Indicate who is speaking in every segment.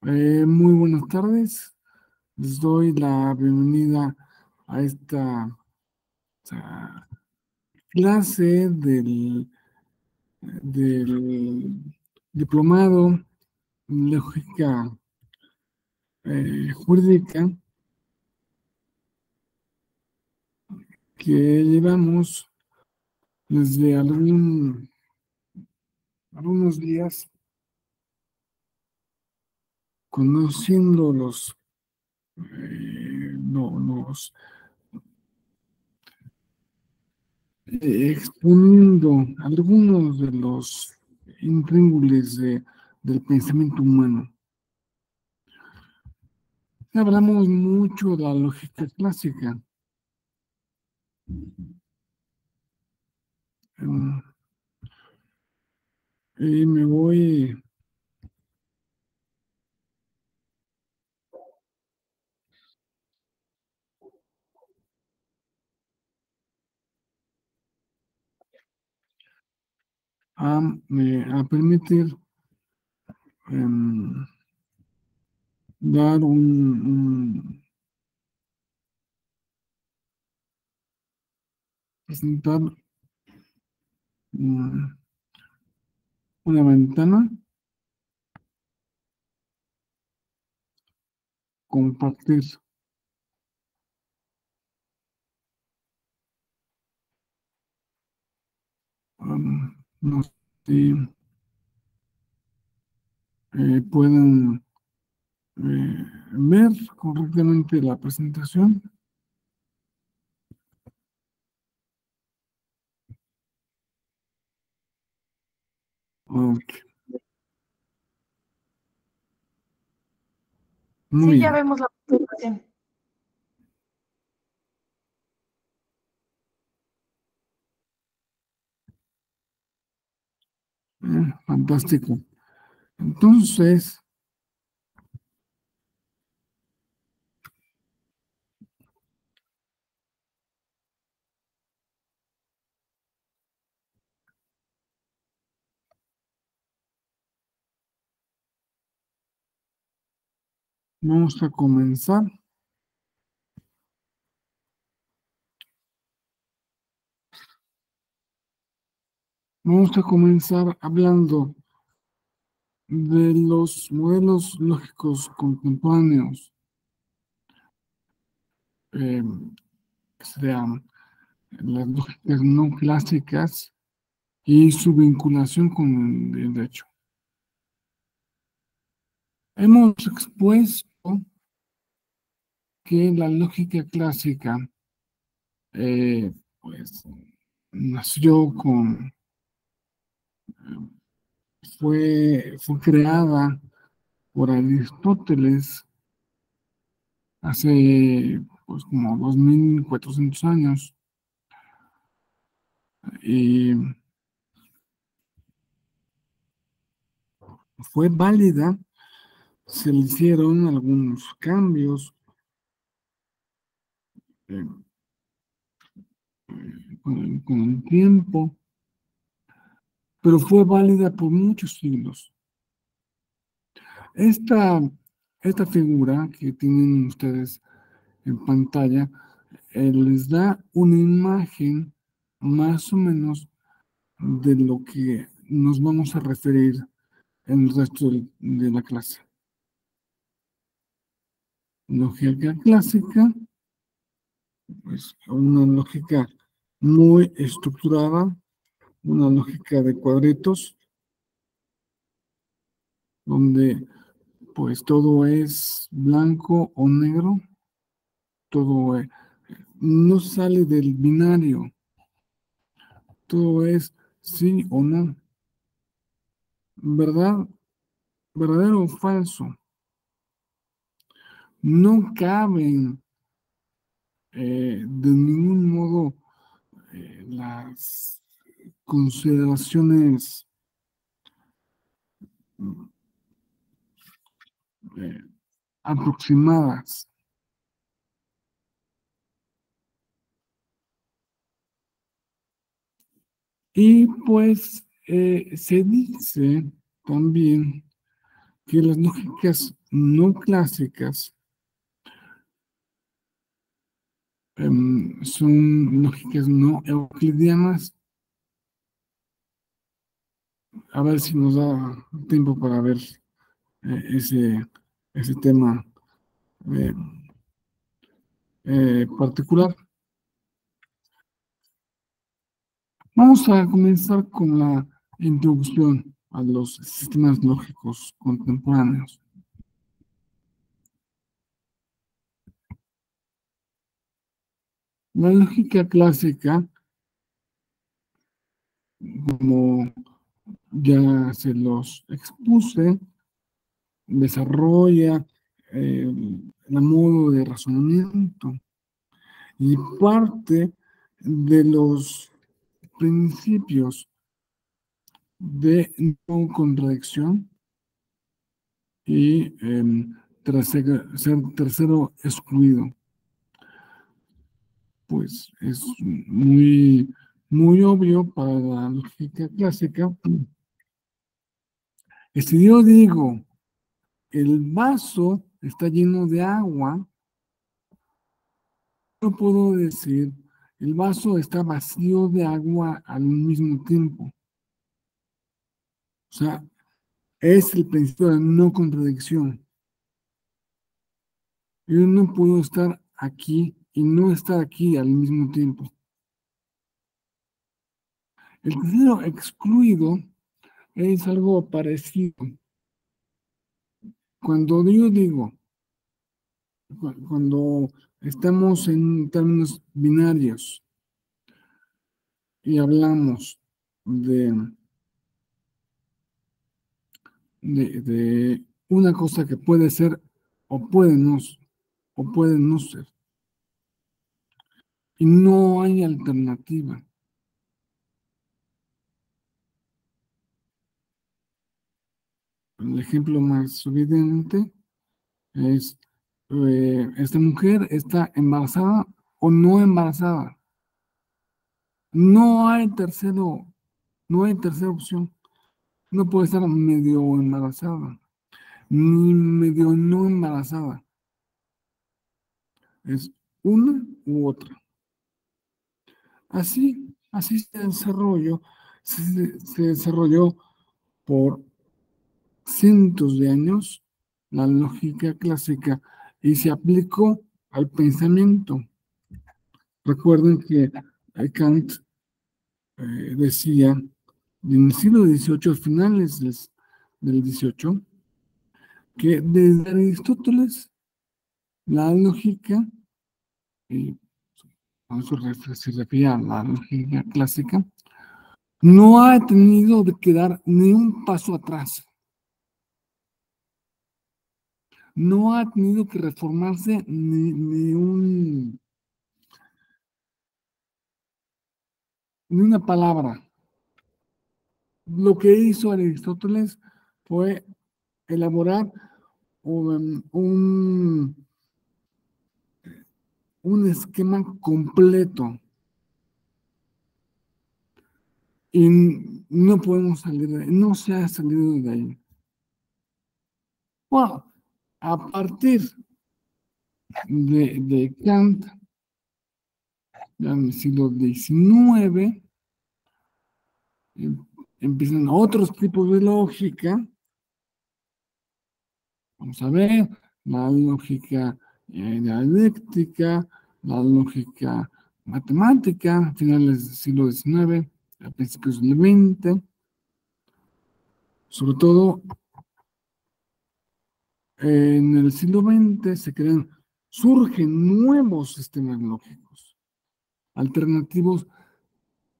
Speaker 1: Muy buenas tardes. Les doy la bienvenida a esta clase del diplomado en lógica jurídica que llevamos desde algunos días conociendo exponiendo algunos de los intríngulis del pensamiento humano. Hablamos mucho de la lógica clásica. Y me voy a permitir dar presentar una ventana, compartir. No sé si pueden ver correctamente la presentación. Ok, muy
Speaker 2: Sí, ya
Speaker 1: bien.
Speaker 2: vemos la presentación.
Speaker 1: Fantástico. Entonces, vamos a comenzar. Vamos a comenzar hablando de los modelos lógicos contemporáneos, que serían las lógicas no clásicas y su vinculación con el derecho. Hemos expuesto que la lógica clásica pues nació fue creada por Aristóteles hace pues como 2400 años y fue válida. Se le hicieron algunos cambios eh, con el tiempo, pero fue válida por muchos siglos. Esta, esta figura que tienen ustedes en pantalla les da una imagen más o menos de lo que nos vamos a referir en el resto de la clase. Lógica clásica, pues una lógica muy estructurada, una lógica de cuadritos, donde pues todo es blanco o negro, todo no sale del binario, todo es sí o no, verdad, verdadero o falso. No caben de ningún modo las consideraciones eh, aproximadas. Y pues se dice también que las lógicas no clásicas son lógicas no euclidianas. A ver si nos da tiempo para ver ese tema eh, particular. Vamos a comenzar con la introducción a los sistemas lógicos contemporáneos. La lógica clásica, como ya se los expuse, desarrolla el modo de razonamiento y parte de los principios de no contradicción y ser tercero excluido. Pues es muy obvio para la lógica clásica que si yo digo el vaso está lleno de agua, no puedo decir el vaso está vacío de agua al mismo tiempo. O sea, es el principio de no contradicción. Yo no puedo estar aquí y no estar aquí al mismo tiempo. El tercero excluido es algo parecido. Cuando yo digo, cuando estamos en términos binarios y hablamos de una cosa que puede ser o puede no ser, y no hay alternativa. El ejemplo más evidente es, esta mujer está embarazada o no embarazada. No hay no hay tercera opción. No puede estar medio embarazada, ni medio no embarazada. Es una u otra. Así se desarrolló por cientos de años la lógica clásica y se aplicó al pensamiento. Recuerden que Kant decía en el siglo XVIII, finales del XVIII, que desde Aristóteles la lógica, y a eso se refería a la lógica clásica, no ha tenido que dar ni un paso atrás. No ha tenido que reformarse ni una palabra. Lo que hizo Aristóteles fue elaborar un esquema completo y no podemos salir de ahí, no se ha salido de ahí. Bueno, a partir de Kant, ya en el siglo XIX, empiezan otros tipos de lógica. Vamos a ver la lógica dialéctica, la lógica matemática, a finales del siglo XIX, a principios del XX. Sobre todo en el siglo XX surgen nuevos sistemas lógicos, alternativos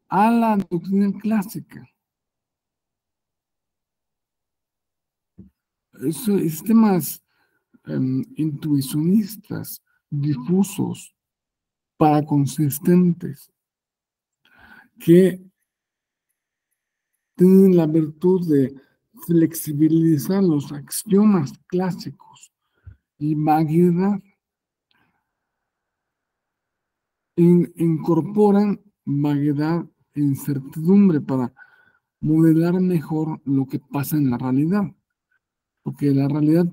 Speaker 1: a la doctrina clásica. Sistemas intuicionistas, difusos, paraconsistentes, que tienen la virtud de flexibilizar los axiomas clásicos y vaguedad, incorporan vaguedad e incertidumbre para modelar mejor lo que pasa en la realidad. porque la realidad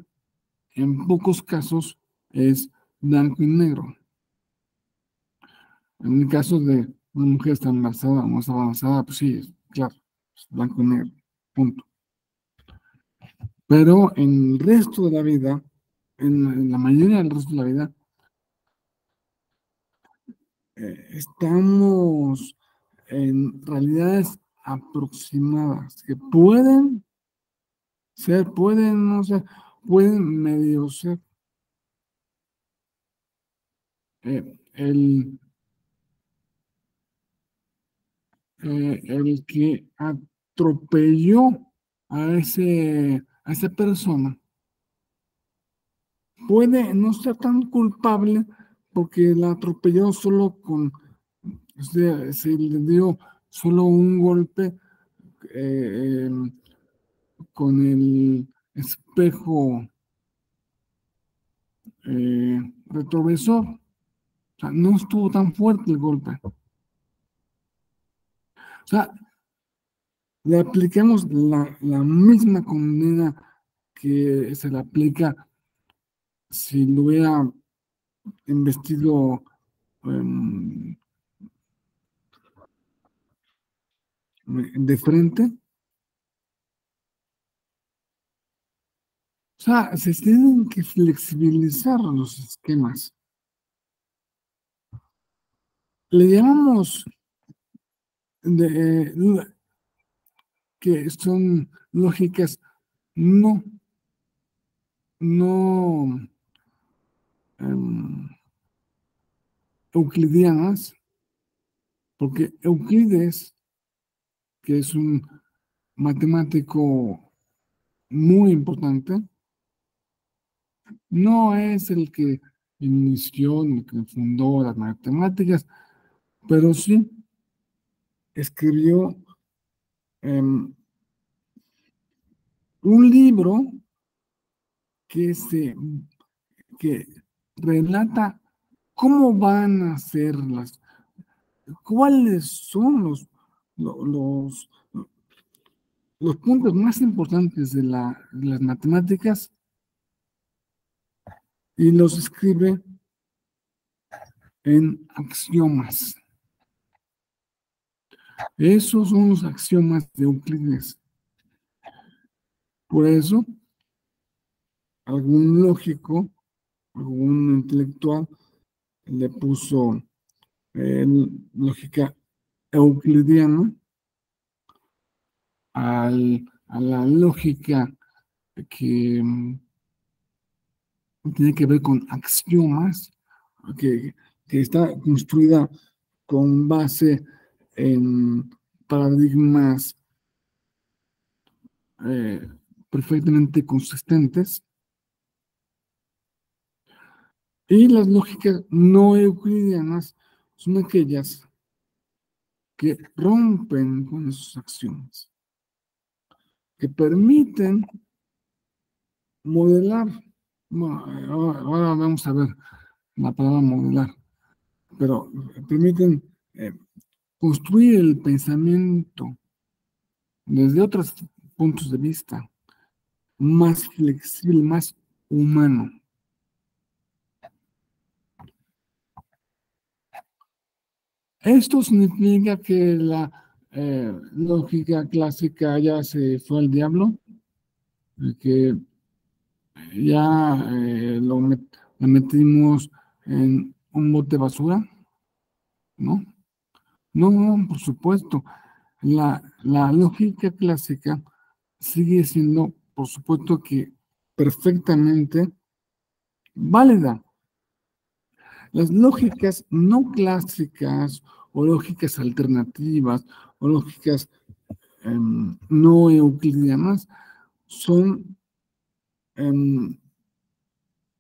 Speaker 1: en pocos casos es blanco y negro. En el caso de una mujer está embarazada o no está embarazada, pues sí, claro, es blanco y negro, punto. Pero en el resto de la vida, en la mayoría del resto de la vida, estamos en realidades aproximadas que pueden ser, pueden no ser, pueden medio ser. El, el que atropelló a esa persona puede no ser tan culpable porque la atropelló solo con, o sea, se le dio solo un golpe con el espejo retrovisor. O sea, no estuvo tan fuerte el golpe. O sea, le aplicamos la misma condena que se le aplica si lo hubiera investido de frente. O sea, se tienen que flexibilizar los esquemas. Le llamamos que son lógicas no, no em, euclidianas, porque Euclides, que es un matemático muy importante, no es el que inició ni que fundó las matemáticas, pero sí escribió un libro que, que relata cómo van a ser cuáles son los, los puntos más importantes de las matemáticas y los escribe en axiomas. Esos son los axiomas de Euclides. Por eso, algún lógico, algún intelectual le puso lógica euclidiana a la lógica que tiene que ver con axiomas, que, que está construida con base en paradigmas eh, perfectamente consistentes. Y las lógicas no euclidianas son aquellas que rompen con esos axiomas, que permiten modelar. Bueno, ahora vamos a ver la palabra modelar, pero permiten construir el pensamiento desde otros puntos de vista, más flexible, más humano. Esto significa que la lógica clásica ya se fue al diablo, que ya la metimos en un bote de basura, ¿no? No, no, por supuesto. La lógica clásica sigue siendo, por supuesto que perfectamente válida. Las lógicas no clásicas o lógicas alternativas o lógicas no euclidianas son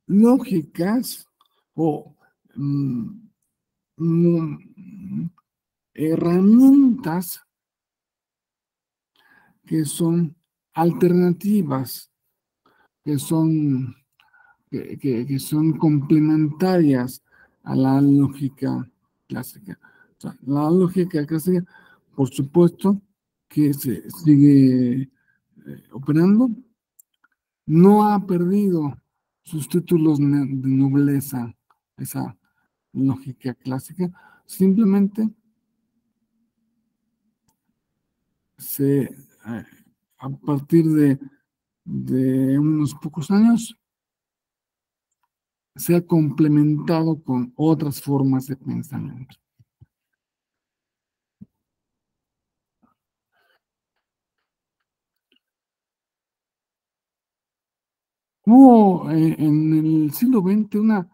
Speaker 1: lógicas o herramientas que son alternativas, que son, que son complementarias a la lógica clásica. O sea, la lógica clásica, por supuesto, que se sigue operando. no ha perdido sus títulos de nobleza, esa lógica clásica, simplemente a partir de unos pocos años, se ha complementado con otras formas de pensamiento. Hubo en el siglo XX una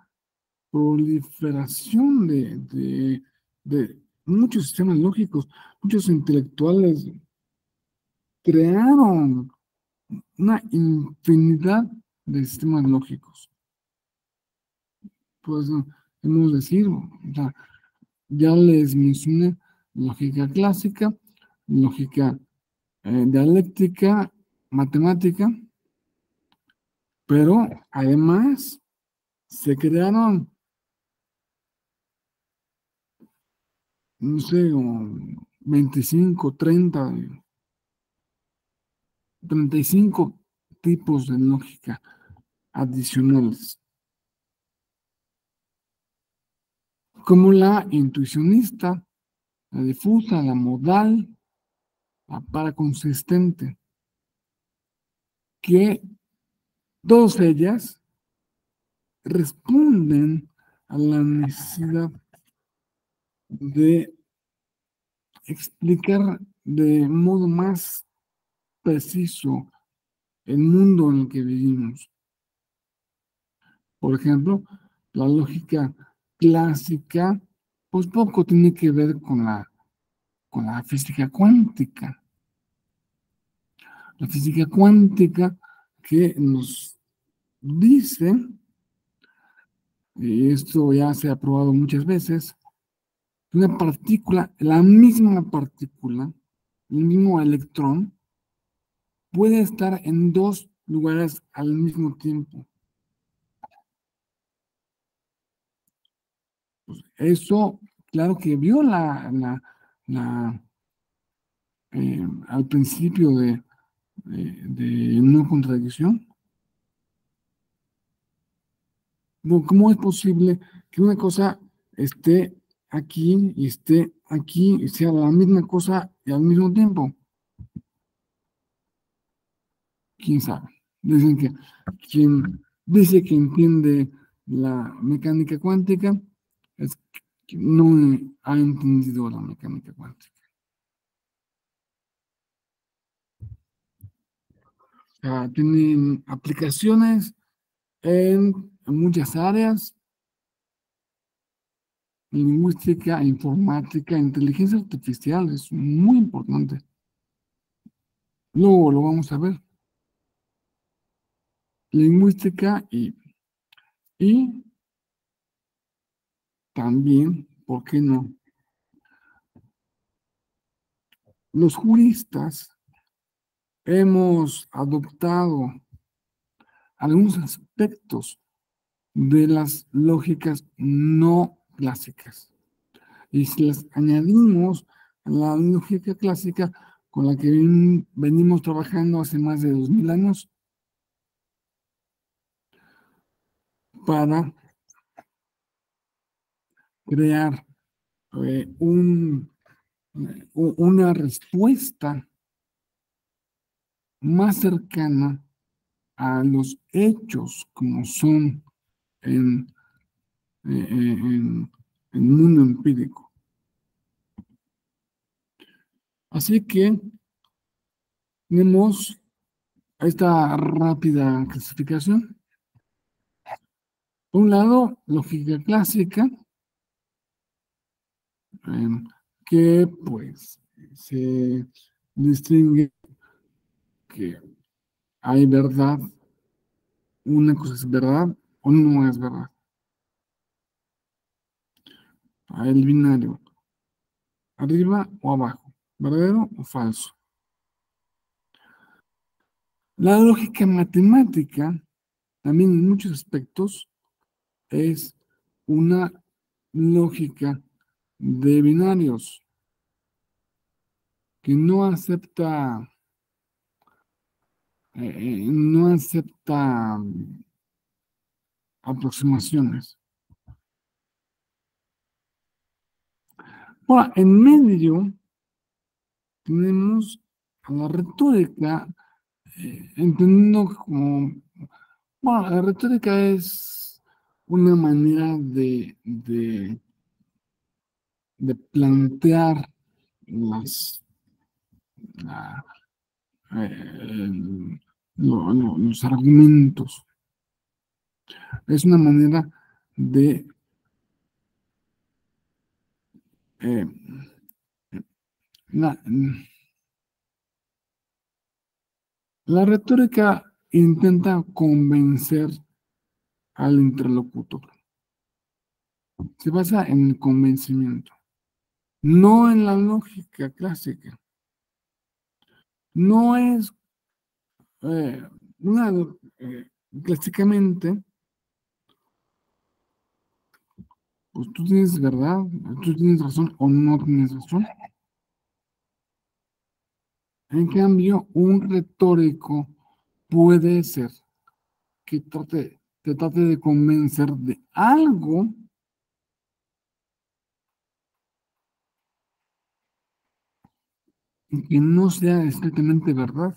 Speaker 1: proliferación de muchos sistemas lógicos, muchos intelectuales crearon una infinidad de sistemas lógicos. Pues hemos decir, o sea, ya les mencioné lógica clásica, lógica dialéctica, matemática, pero además se crearon, no sé, 25, 35 tipos de lógica adicionales, como la intuicionista, la difusa, la modal, la paraconsistente, que todas ellas responden a la necesidad de explicar de modo más preciso el mundo en el que vivimos. Por ejemplo, la lógica clásica, pues poco tiene que ver con la física cuántica. La física cuántica que nos dice, y esto ya se ha probado muchas veces, una partícula, la misma partícula, el mismo electrón, puede estar en dos lugares al mismo tiempo. Pues eso, claro que viola al principio de no contradicción. ¿Cómo es posible que una cosa esté aquí y esté aquí y sea la misma cosa y al mismo tiempo? ¿Quién sabe? Dicen que quien dice que entiende la mecánica cuántica es que no ha entendido la mecánica cuántica. O sea, tienen aplicaciones en muchas áreas: lingüística, informática, inteligencia artificial, es muy importante. Luego lo vamos a ver. Lingüística y también, ¿por qué no? Los juristas hemos adoptado algunos aspectos de las lógicas no clásicas. Y si las añadimos a la lógica clásica con la que venimos trabajando hace más de 2000 años, para crear una respuesta más cercana a los hechos como son en, en el mundo empírico. Así que tenemos esta rápida clasificación. Por un lado, lógica clásica, que pues se distingue que hay verdad, una cosa es verdad o no es verdad. Hay el binario, arriba o abajo, verdadero o falso. La lógica matemática, también en muchos aspectos, es una lógica de binarios que no acepta no acepta aproximaciones. Ahora, en medio tenemos a la retórica, entendiendo como, bueno, la retórica es una manera de plantear las, la- el- los argumentos. Es una manera de eh, la, la retórica intenta convencer al interlocutor. Se basa en el convencimiento, no en la lógica clásica. No es eh, una, clásicamente, pues tú tienes verdad, tú tienes razón o no tienes razón. En cambio, un retórico puede ser que te trate de convencer de algo que no sea estrictamente verdad.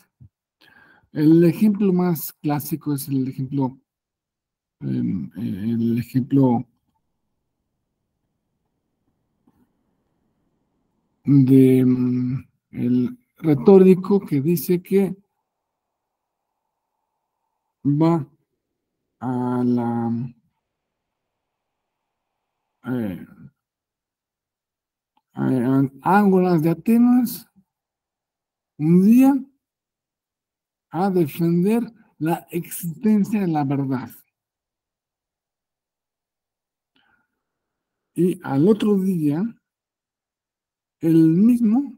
Speaker 1: El ejemplo más clásico es el ejemplo de el retórico que dice que va a la eh, Ágoras de Atenas un día a defender la existencia de la verdad. Y al otro día, él mismo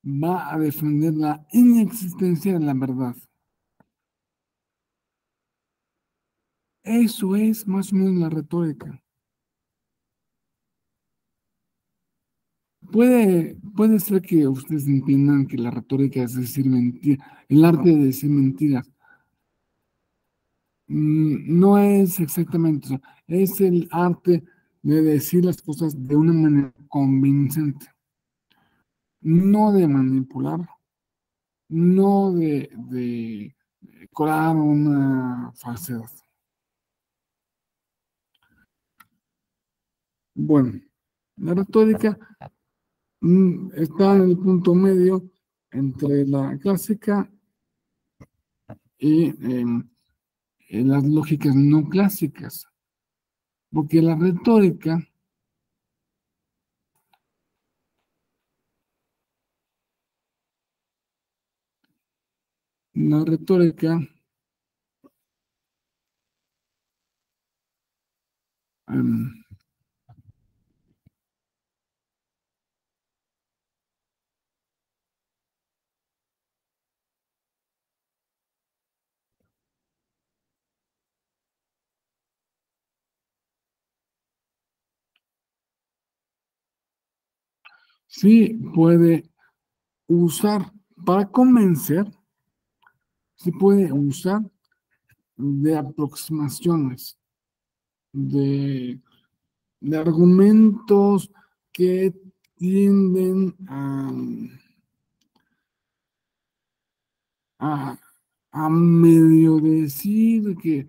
Speaker 1: va a defender la inexistencia de la verdad. Eso es más o menos la retórica. Puede ser que ustedes entiendan que la retórica es decir mentira, el arte de decir mentiras. No es exactamente eso, es el arte de decir las cosas de una manera convincente, no de manipular, no de colar una falsedad. Bueno, la retórica está en el punto medio entre la clásica y en las lógicas no clásicas, porque la retórica, em, sí puede usar para convencer, sí puede usar de aproximaciones, de, de argumentos que tienden a, a medio decir que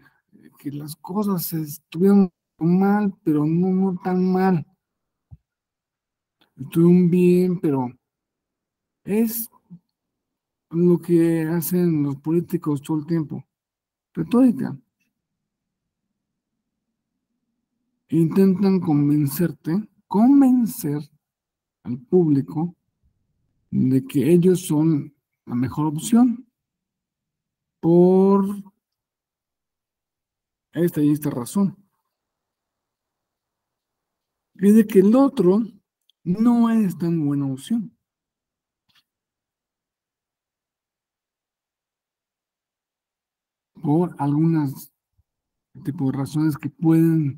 Speaker 1: las cosas estuvieron mal, pero no tan mal. Estuvieron bien, pero es lo que hacen los políticos todo el tiempo. Retórica. Intentan convencer al público de que ellos son la mejor opción por esta y esta razón. Y de que el otro no es tan buena opción por algunas tipo de razones que pueden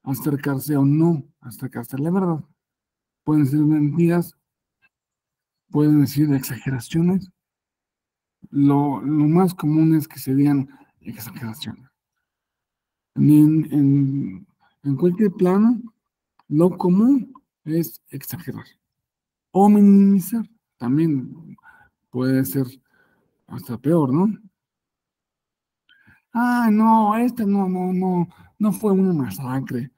Speaker 1: acercarse o no acercarse a la verdad. Pueden ser mentiras, pueden decir exageraciones, lo más común es que se digan exageraciones. En cualquier plano, lo común es exagerar o minimizar. También puede ser hasta peor, ¿no? Ah, no, no fue una masacre.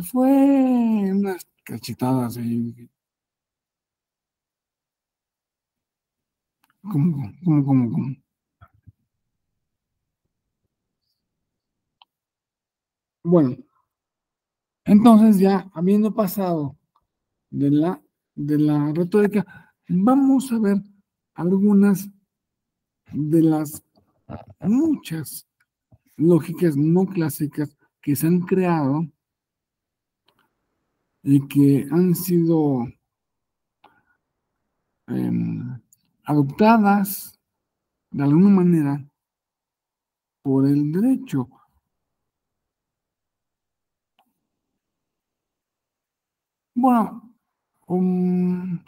Speaker 1: Fue unas cachetadas ahí. ¿Cómo? Bueno, entonces ya habiendo pasado de de la retórica, vamos a ver algunas de las muchas lógicas no clásicas que se han creado y que han sido adoptadas de alguna manera por el derecho. Bueno, um,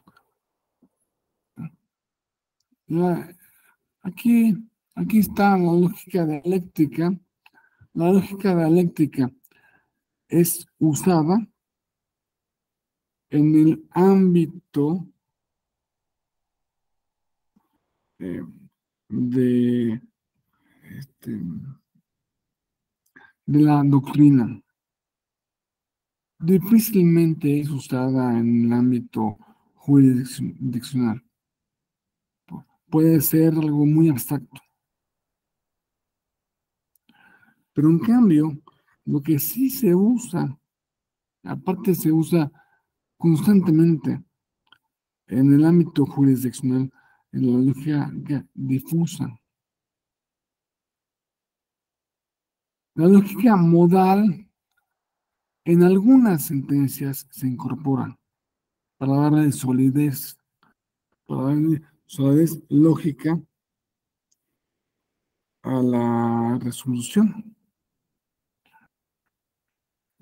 Speaker 1: la- aquí, aquí está la lógica dialéctica. La lógica dialéctica es usada en el ámbito eh, de, este, de la doctrina. Difícilmente es usada en el ámbito jurisdiccional. Puede ser algo muy abstracto. Pero en cambio, lo que sí se usa, aparte se usa constantemente en el ámbito jurisdiccional, en la lógica difusa. La lógica modal en algunas sentencias se incorpora para darle solidez lógica a la resolución.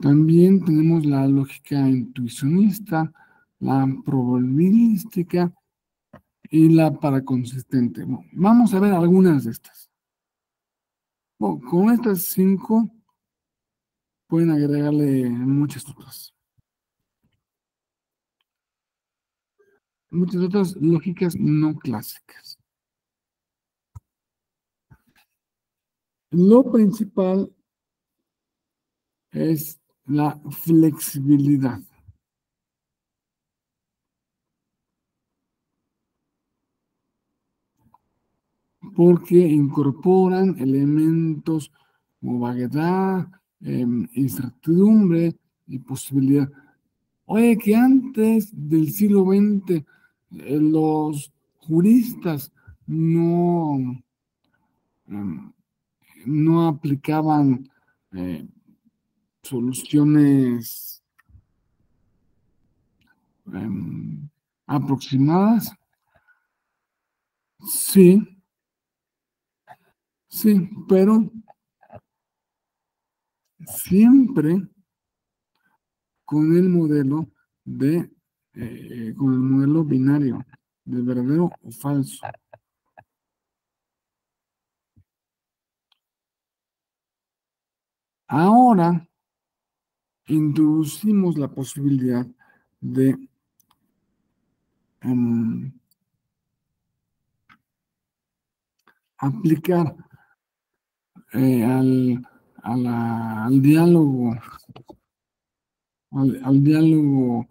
Speaker 1: También tenemos la lógica intuicionista, la probabilística y la paraconsistente. Bueno, vamos a ver algunas de estas. Bueno, con estas 5 pueden agregarle muchas otras lógicas no clásicas. Lo principal es la flexibilidad, porque incorporan elementos como vaguedad, incertidumbre y posibilidad. Oye, que antes del siglo XX los juristas em, no aplicaban eh, soluciones aproximadas. Sí, sí, pero siempre con el modelo con el modelo binario, de verdadero o falso. Ahora introducimos la posibilidad de em, aplicar al diálogo, al diálogo,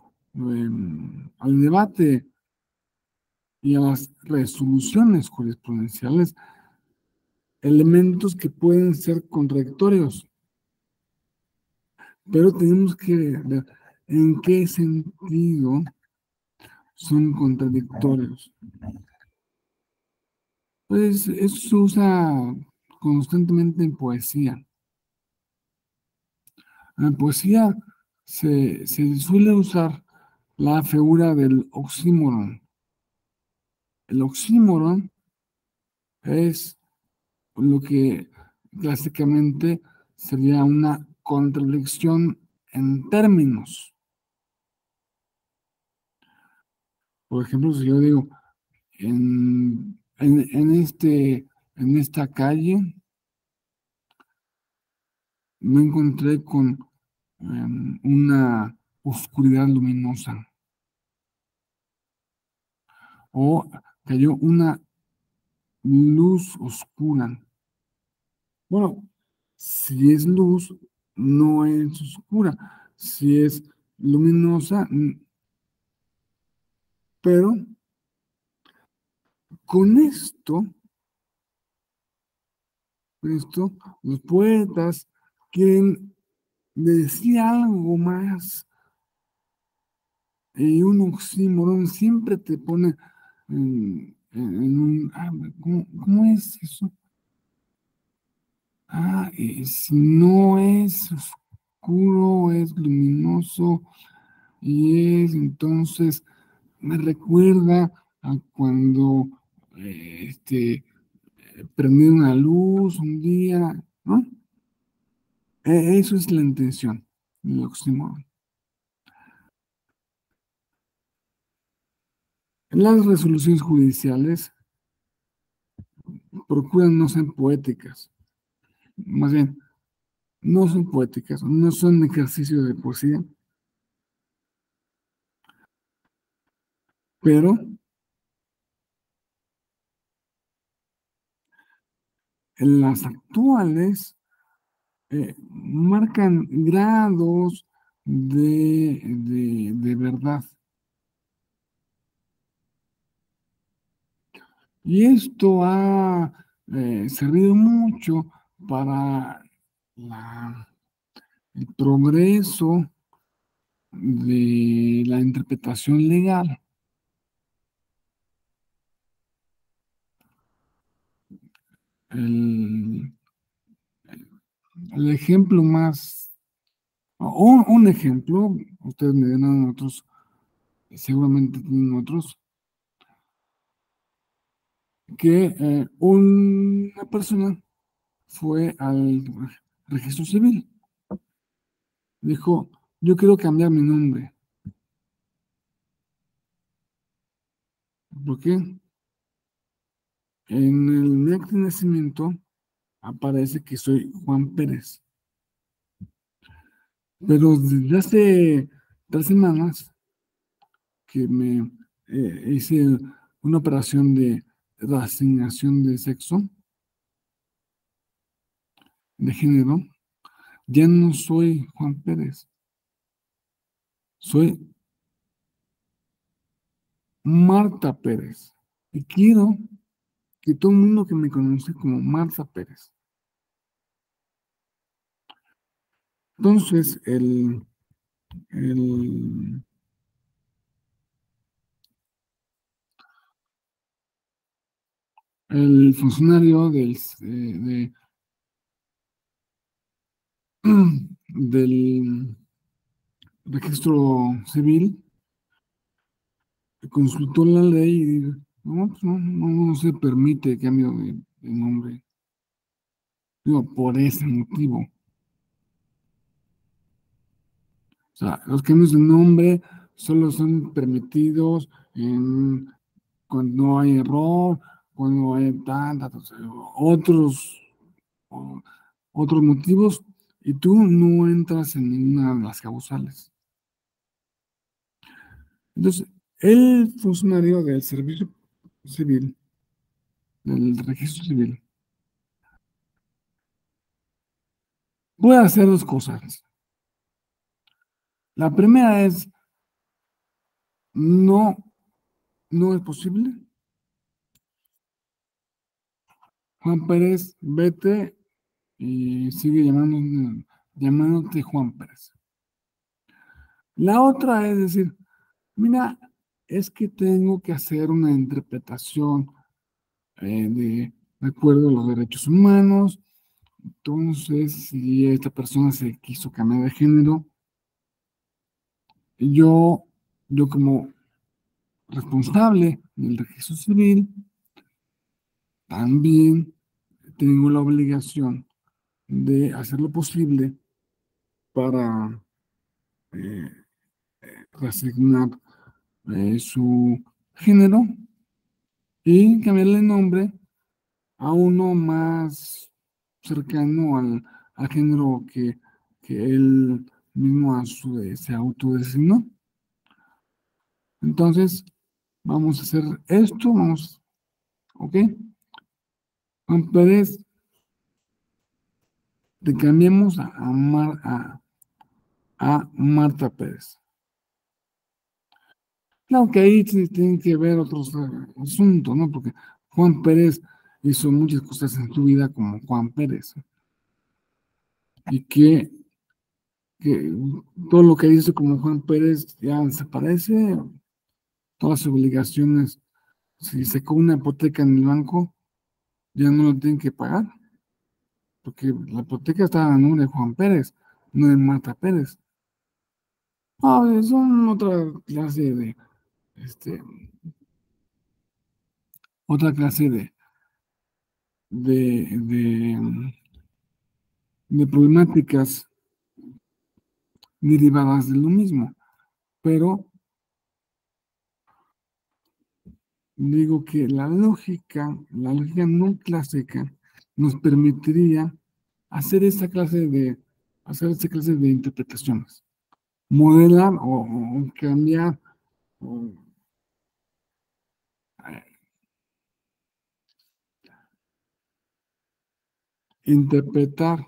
Speaker 1: al debate y a las resoluciones jurisprudenciales elementos que pueden ser contradictorios, pero tenemos que ver en qué sentido son contradictorios. Pues eso se usa constantemente en poesía. En poesía se suele usar la figura del oxímoron. El oxímoron es lo que clásicamente sería una contradicción en términos. Por ejemplo, si yo digo, en esta calle me encontré con una oscuridad luminosa o cayó una luz oscura. Bueno, si es luz, no es oscura. Si es luminosa, pero con esto, los poetas quieren decir algo más. Y un oxímoron siempre te pone en un... ¿cómo es eso? Si no es oscuro, es luminoso y es entonces me recuerda a cuando prendí una luz un día, ¿no? Eso es la intención del oxímoron. Las resoluciones judiciales procuran no ser poéticas, más bien, no son poéticas, no son ejercicios de poesía, pero en las actuales marcan grados de verdad. Y esto ha servido mucho para el progreso de la interpretación legal. El, el ejemplo más, un ejemplo, ustedes me dirán otros, seguramente tienen otros, que una persona fue al registro civil, dijo, yo quiero cambiar mi nombre. ¿Por qué? En el acta de nacimiento aparece que soy Juan Pérez, pero desde hace 3 semanas que me hice una operación de reasignación de sexo, de género, ya no soy Juan Pérez, soy Marta Pérez. Y quiero que todo el mundo que me conoce como Marta Pérez. Entonces, el, el funcionario del registro civil consultó la ley y dijo, no, pues no se permite cambio de nombre. Digo, por ese motivo. O sea, los cambios de nombre solo son permitidos cuando no hay error, cuando hay otros, otros motivos, y tú no entras en ninguna de las causales. Entonces, el funcionario del servicio civil, del registro civil, puede hacer dos cosas. La primera es, no, no es posible. Juan Pérez, vete y sigue llamándote Juan Pérez. La otra es decir, mira, es que tengo que hacer una interpretación de acuerdo a los derechos humanos. Entonces, si esta persona se quiso cambiar de género, yo, yo como responsable del registro civil, también tengo la obligación de hacer lo posible para eh, reasignar su género y cambiarle el nombre a uno más cercano al género que él mismo se autodesignó. Entonces, vamos a hacer esto, vamos, ¿ok? Juan Pérez, le cambiamos a Marta Pérez. Claro que ahí tienen que ver otros asuntos, ¿no? Porque Juan Pérez hizo muchas cosas en su vida como Juan Pérez. Y que todo lo que hizo como Juan Pérez ya desaparece, todas sus obligaciones. Si sacó una hipoteca en el banco, ya no lo tienen que pagar, porque la hipoteca estaba a nombre de Juan Pérez, no de Marta Pérez. No, son este, otra clase de, de, de problemáticas derivadas de lo mismo. Pero digo que la lógica no clásica, nos permitiría hacer esta clase de interpretaciones, modelar o cambiar, o, eh, interpretar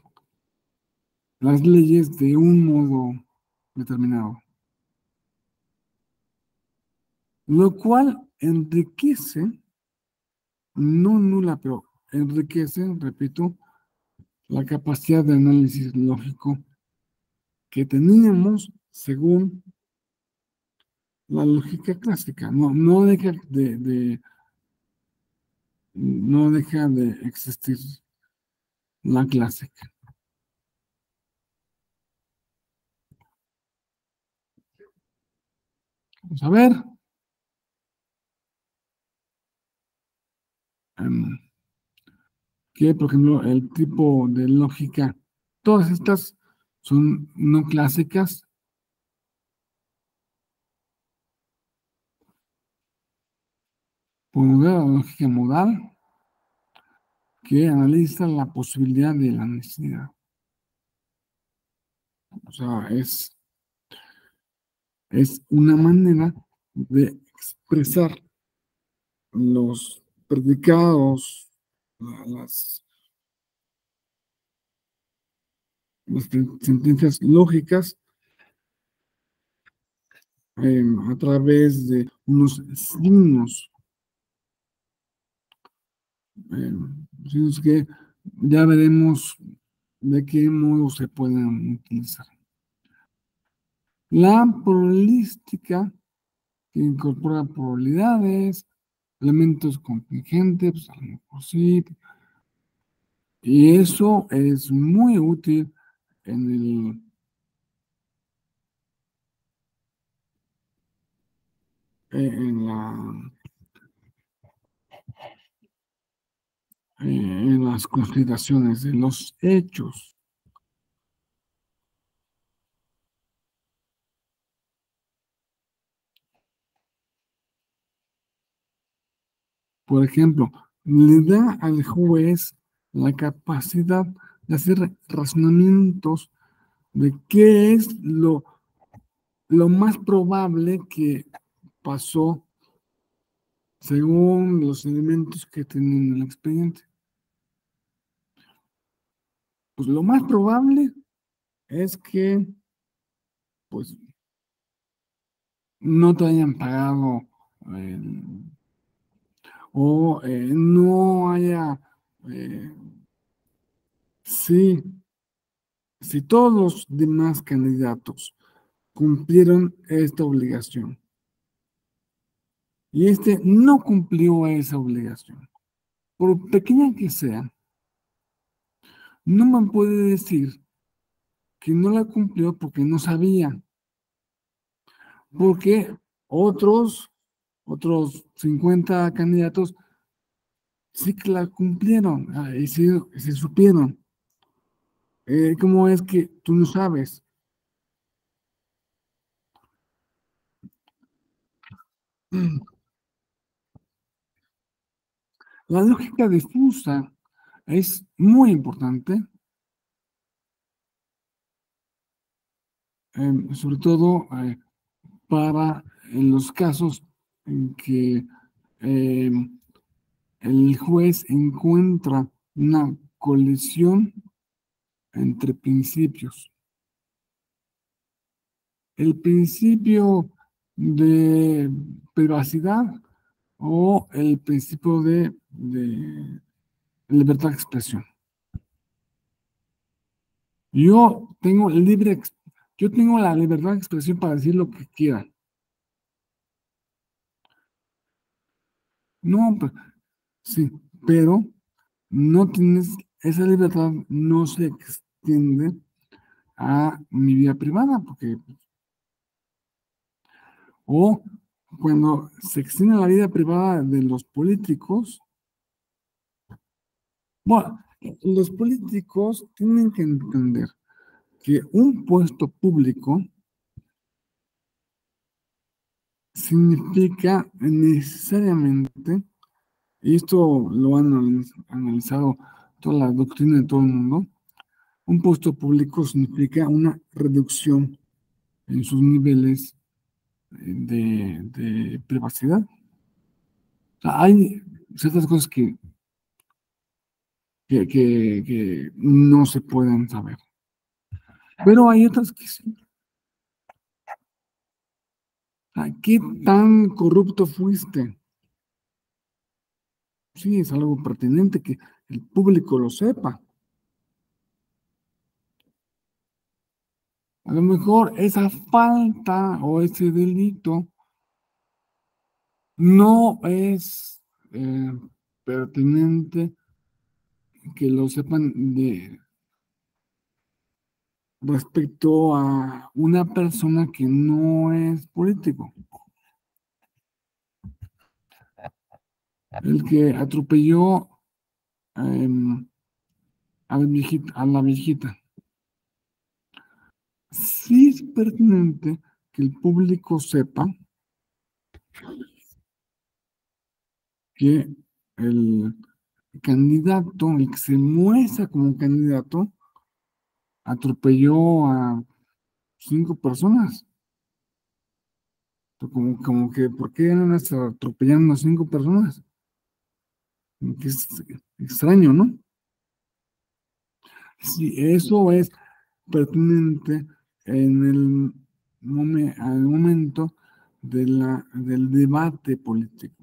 Speaker 1: las leyes de un modo determinado, lo cual enriquece, no nula, pero enriquece, repito, la capacidad de análisis lógico que teníamos según la lógica clásica. No deja de existir la clásica. Vamos a ver. em, que, por ejemplo, el tipo de lógica, todas estas son no clásicas. Podemos ver la lógica modal, que analiza la posibilidad de la necesidad. O sea, es una manera de expresar los predicados, las, las sentencias lógicas a través de unos signos, signos que ya veremos de qué modo se pueden utilizar. La probabilística, que incorpora probabilidades, elementos contingentes, pues a lo mejor sí, y eso es muy útil en en en las consideraciones de los hechos. Por ejemplo, le da al juez la capacidad de hacer razonamientos de qué es lo más probable que pasó según los elementos que tienen en el expediente. Pues lo más probable es que pues no te hayan pagado eh, o no haya, eh, sí, si todos los demás candidatos cumplieron esta obligación y este no cumplió esa obligación, por pequeña que sea, no me puede decir que no la cumplió porque no sabía, porque otros, otros 50 candidatos sí que la cumplieron y sí, sí supieron. ¿Cómo es que tú no sabes? La lógica difusa es muy importante, sobre todo para en los casos en que eh, el juez encuentra una colisión entre principios. El principio de privacidad o el principio de libertad de expresión. Yo tengo yo tengo la libertad de expresión para decir lo que quiera. No, sí, pero no tienes, esa libertad no se extiende a mi vida privada, porque, o cuando se extiende a la vida privada de los políticos, bueno, los políticos tienen que entender que un puesto público significa necesariamente, y esto lo han analizado toda la doctrina de todo el mundo, un puesto público significa una reducción en sus niveles de privacidad. O sea, hay ciertas cosas que no se pueden saber, pero hay otras que sí. O sea, ¿qué tan corrupto fuiste? Sí, es algo pertinente que el público lo sepa. A lo mejor esa falta o ese delito no es pertinente que lo sepan respecto a una persona que no es político. El que atropelló a la viejita. Sí es pertinente que el público sepa que el candidato, el que se muestra como candidato, atropelló a 5 personas. Como que, ¿por qué andas atropellando a 5 personas? Como que es extraño, ¿no? Sí, eso es pertinente en al momento del debate político.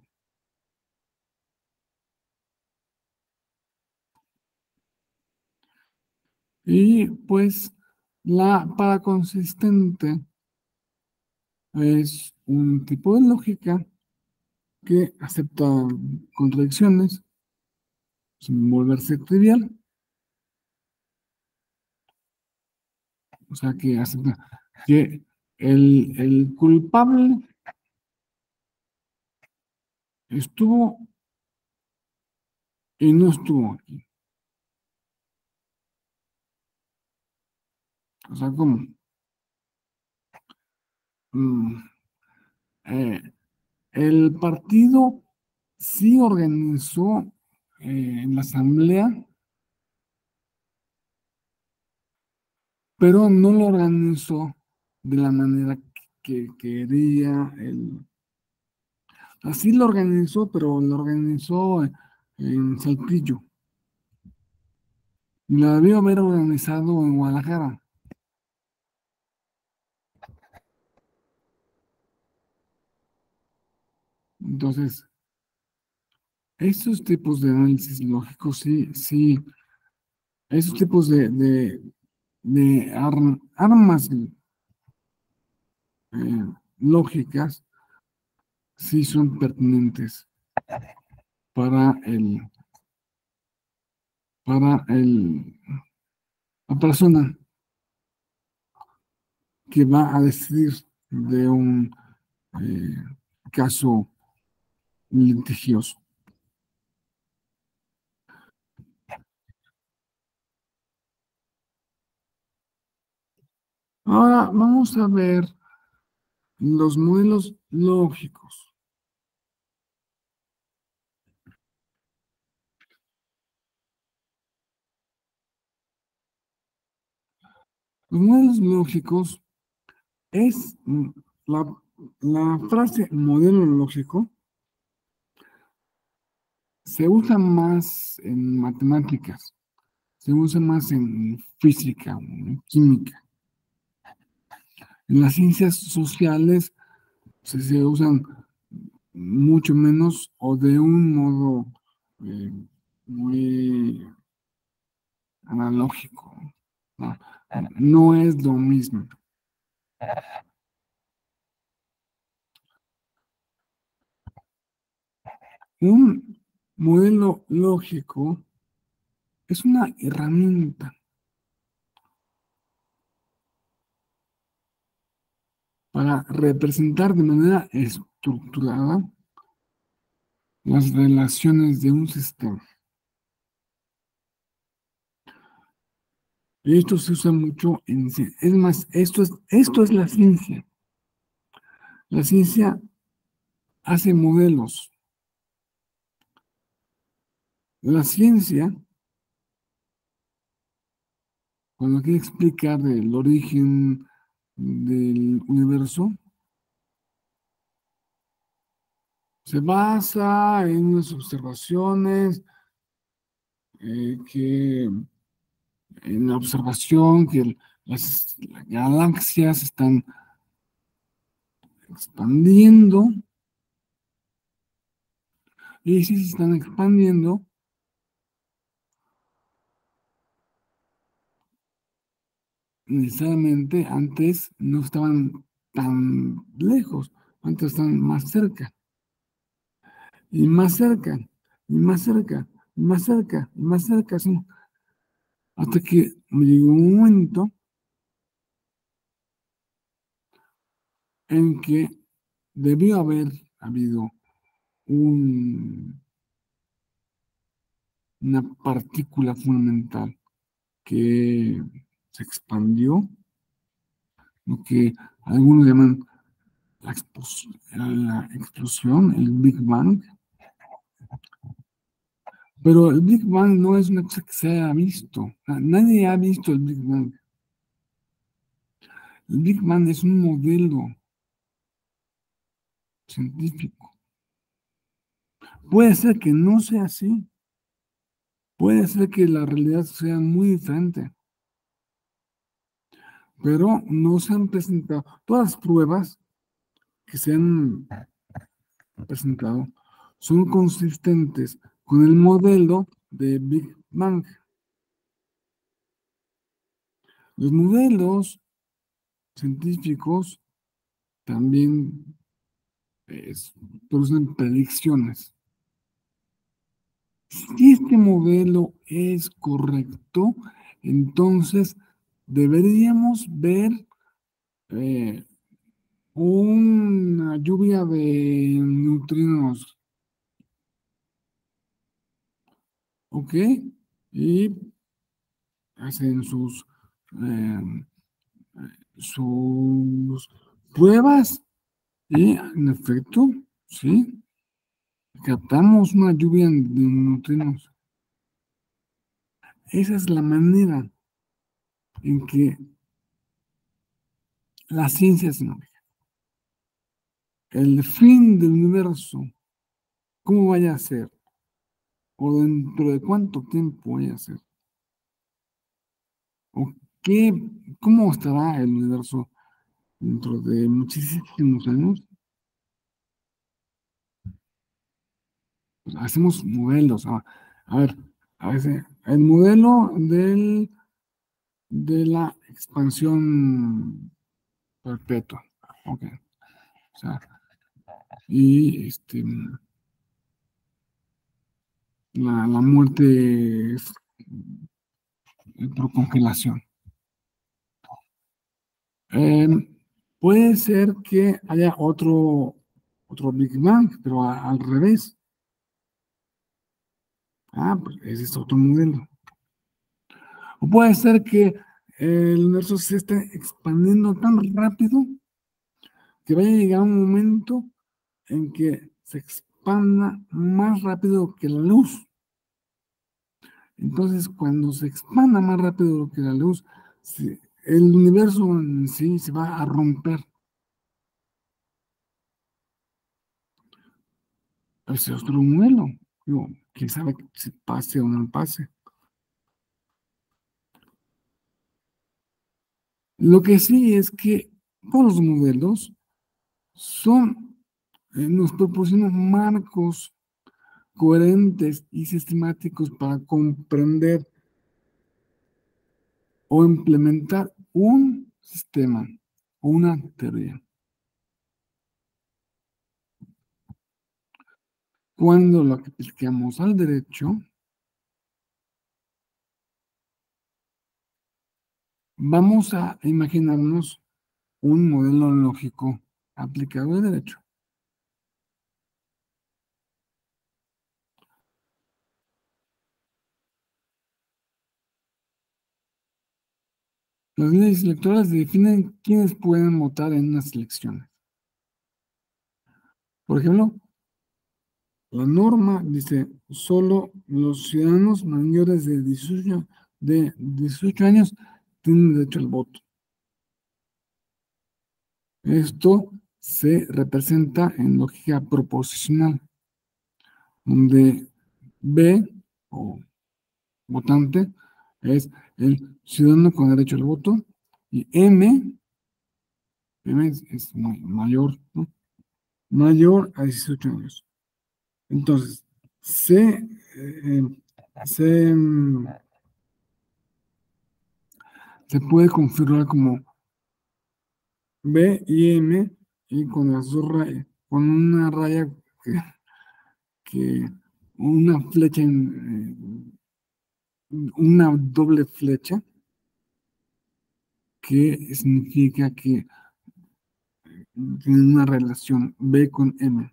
Speaker 1: Y pues la paraconsistente es un tipo de lógica que acepta contradicciones sin volverse trivial, o sea que acepta que el culpable estuvo y no estuvo aquí. O sea, como mm, eh, el partido sí organizó en la asamblea, pero no lo organizó de la manera que quería así lo organizó, pero lo organizó en Saltillo. Y lo debió haber organizado en Guadalajara. Entonces, estos tipos de análisis lógicos, sí, sí, esos tipos de armas lógicas, sí son pertinentes para para la persona que va a decidir de un eh, caso litigioso. Ahora vamos a ver los modelos lógicos. Los modelos lógicos es la frase modelo lógico se usa más en matemáticas, se usa más en física, en química. En las ciencias sociales se usan mucho menos o de un modo eh, muy analógico. No, no es lo mismo. Un modelo lógico es una herramienta para representar de manera estructurada las relaciones de un sistema. Y esto se usa mucho en ciencia. Es más, esto es la ciencia. La ciencia hace modelos. La ciencia, cuando quiere explicar el origen del universo, se basa en unas observaciones que en la observación que las galaxias están expandiendo y si se están expandiendo, necesariamente antes no estaban tan lejos, antes están más cerca y más cerca y más cerca y más cerca y más cerca, sí, hasta que llegó un momento en que debió haber habido un, una partícula fundamental que se expandió, lo que algunos llaman la explosión, el Big Bang. Pero el Big Bang no es una cosa que se haya visto. Nadie ha visto el Big Bang. El Big Bang es un modelo científico. Puede ser que no sea así. Puede ser que la realidad sea muy diferente. Pero no se han presentado. Todas las pruebas que se han presentado son consistentes con el modelo de Big Bang. Los modelos científicos también producen predicciones. Si este modelo es correcto, entonces deberíamos ver eh, una lluvia de neutrinos, ¿ok? Y hacen eh, sus pruebas y en efecto, sí, captamos una lluvia de neutrinos. Esa es la manera en que la ciencia se maneja. El fin del universo, ¿cómo vaya a ser? ¿O dentro de cuánto tiempo vaya a ser? ¿O qué, cómo estará el universo dentro de muchísimos años? Pues hacemos modelos. A ver, el modelo de la expansión perpetua. Ok. O sea, y la muerte por congelación. Eh, puede ser que haya otro Big Bang, pero al revés. Ah, pues ese es otro modelo. O puede ser que el universo se esté expandiendo tan rápido que vaya a llegar un momento en que se expanda más rápido que la luz. Entonces, cuando se expanda más rápido que la luz, el universo en sí se va a romper. Ese es otro modelo. Digo, quién sabe si pase o no pase. Lo que sí es que todos los modelos nos proporcionan marcos coherentes y sistemáticos para comprender o implementar un sistema o una teoría. Cuando lo que aplicamos al derecho, vamos a imaginarnos un modelo lógico aplicado al derecho. Las leyes electorales definen quiénes pueden votar en unas elecciones. Por ejemplo, la norma dice, solo los ciudadanos mayores de 18 años tienen derecho al voto. Esto se representa en lógica proposicional, donde B o votante es el ciudadano con derecho al voto y M es mayor, ¿no? Mayor a 18 años. Entonces, eh, se, mm, se puede configurar como B y M y con las dos rayas, con una raya que una flecha, una doble flecha, que significa que tiene una relación B con M.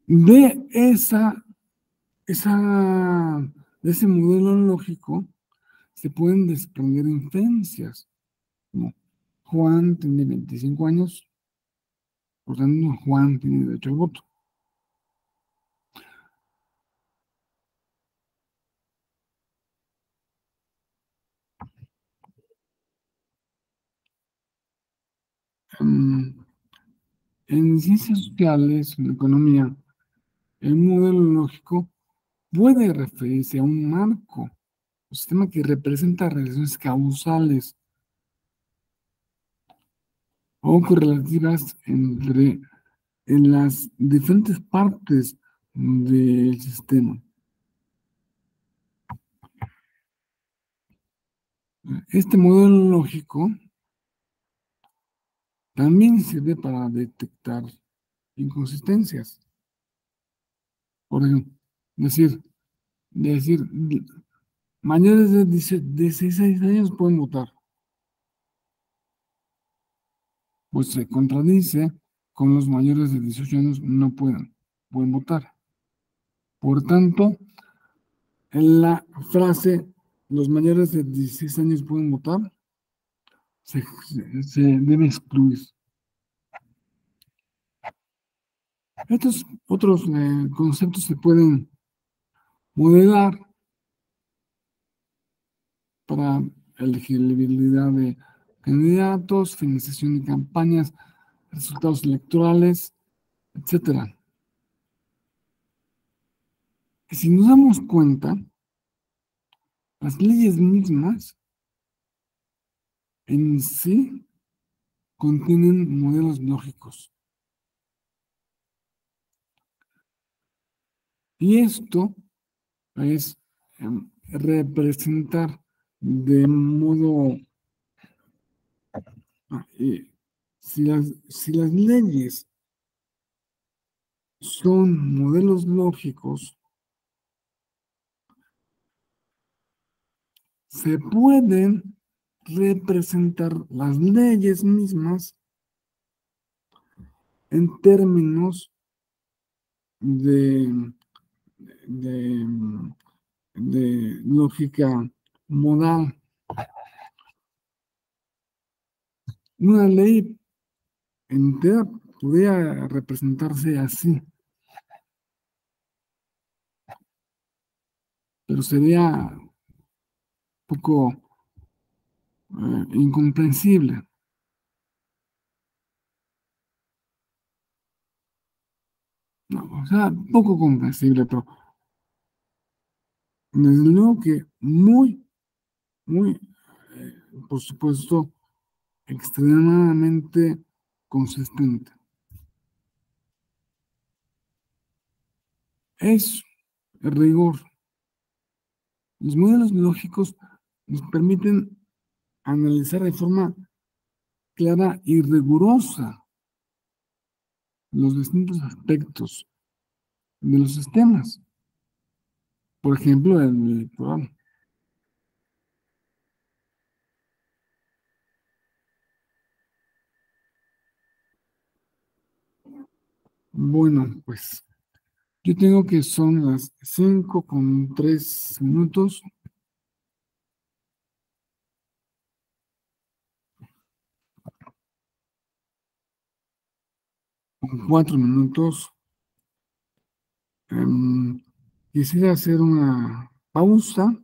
Speaker 1: De de ese modelo lógico se pueden desprender inferencias, como Juan tiene 25 años, por tanto Juan tiene derecho al voto. Um, en ciencias sociales, en economía, el modelo lógico puede referirse a un marco, un sistema que representa relaciones causales o correlativas en las diferentes partes del sistema. Este modelo lógico también sirve para detectar inconsistencias. Por ejemplo, decir mayores de 16 años pueden votar. Pues se contradice con los mayores de 18 años no pueden votar. Por tanto, en la frase los mayores de 16 años pueden votar, se debe excluir. Estos otros conceptos se pueden modelar para elegibilidad de candidatos, financiación de campañas, resultados electorales, etcétera. Y si nos damos cuenta, las leyes mismas en sí contienen modelos lógicos. Y esto es representar de modo, si las leyes son modelos lógicos, se pueden representar las leyes mismas en términos de, de, de lógica modal. Una ley entera podría representarse así, pero sería poco incomprensible. No, o sea, poco comprensible, pero desde luego que muy, eh, por supuesto, extremadamente consistente. Es rigor. Los modelos lógicos nos permiten analizar de forma clara y rigurosa los distintos aspectos de los sistemas. Por ejemplo, el programa. Bueno, pues yo tengo que son las 5:03, con 4 minutos. Quisiera hacer una pausa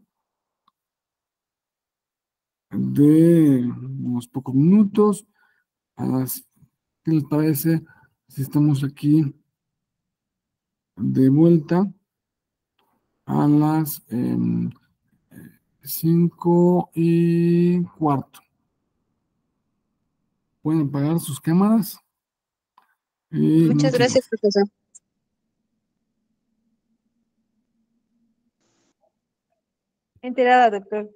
Speaker 1: de unos pocos minutos. A las, ¿qué les parece si estamos aquí de vuelta a las 5:15? Pueden apagar sus cámaras y
Speaker 2: Muchas
Speaker 1: muchas
Speaker 2: gracias,
Speaker 1: gracias.
Speaker 2: profesor. Enterada, doctor.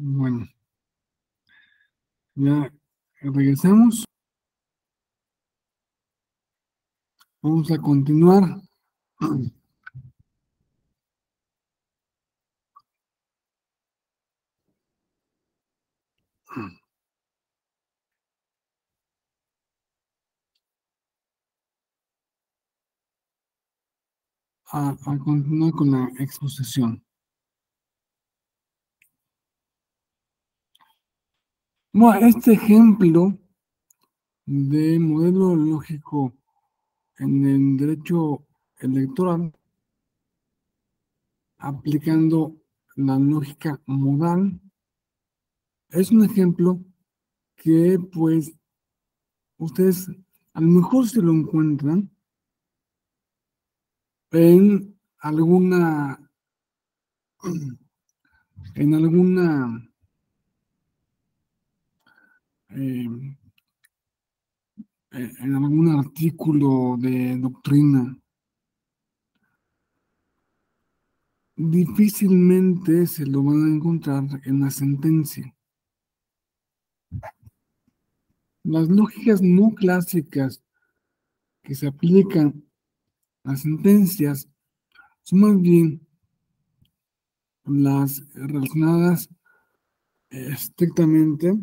Speaker 1: Bueno, ya regresamos. Vamos a continuar a continuar con la exposición. Bueno, este ejemplo de modelo lógico en el derecho electoral, aplicando la lógica modal, es un ejemplo que pues ustedes a lo mejor se lo encuentran en alguna en alguna eh, en algún artículo de doctrina. Difícilmente se lo van a encontrar en la sentencia. Las lógicas no clásicas que se aplican a sentencias son más bien las relacionadas estrictamente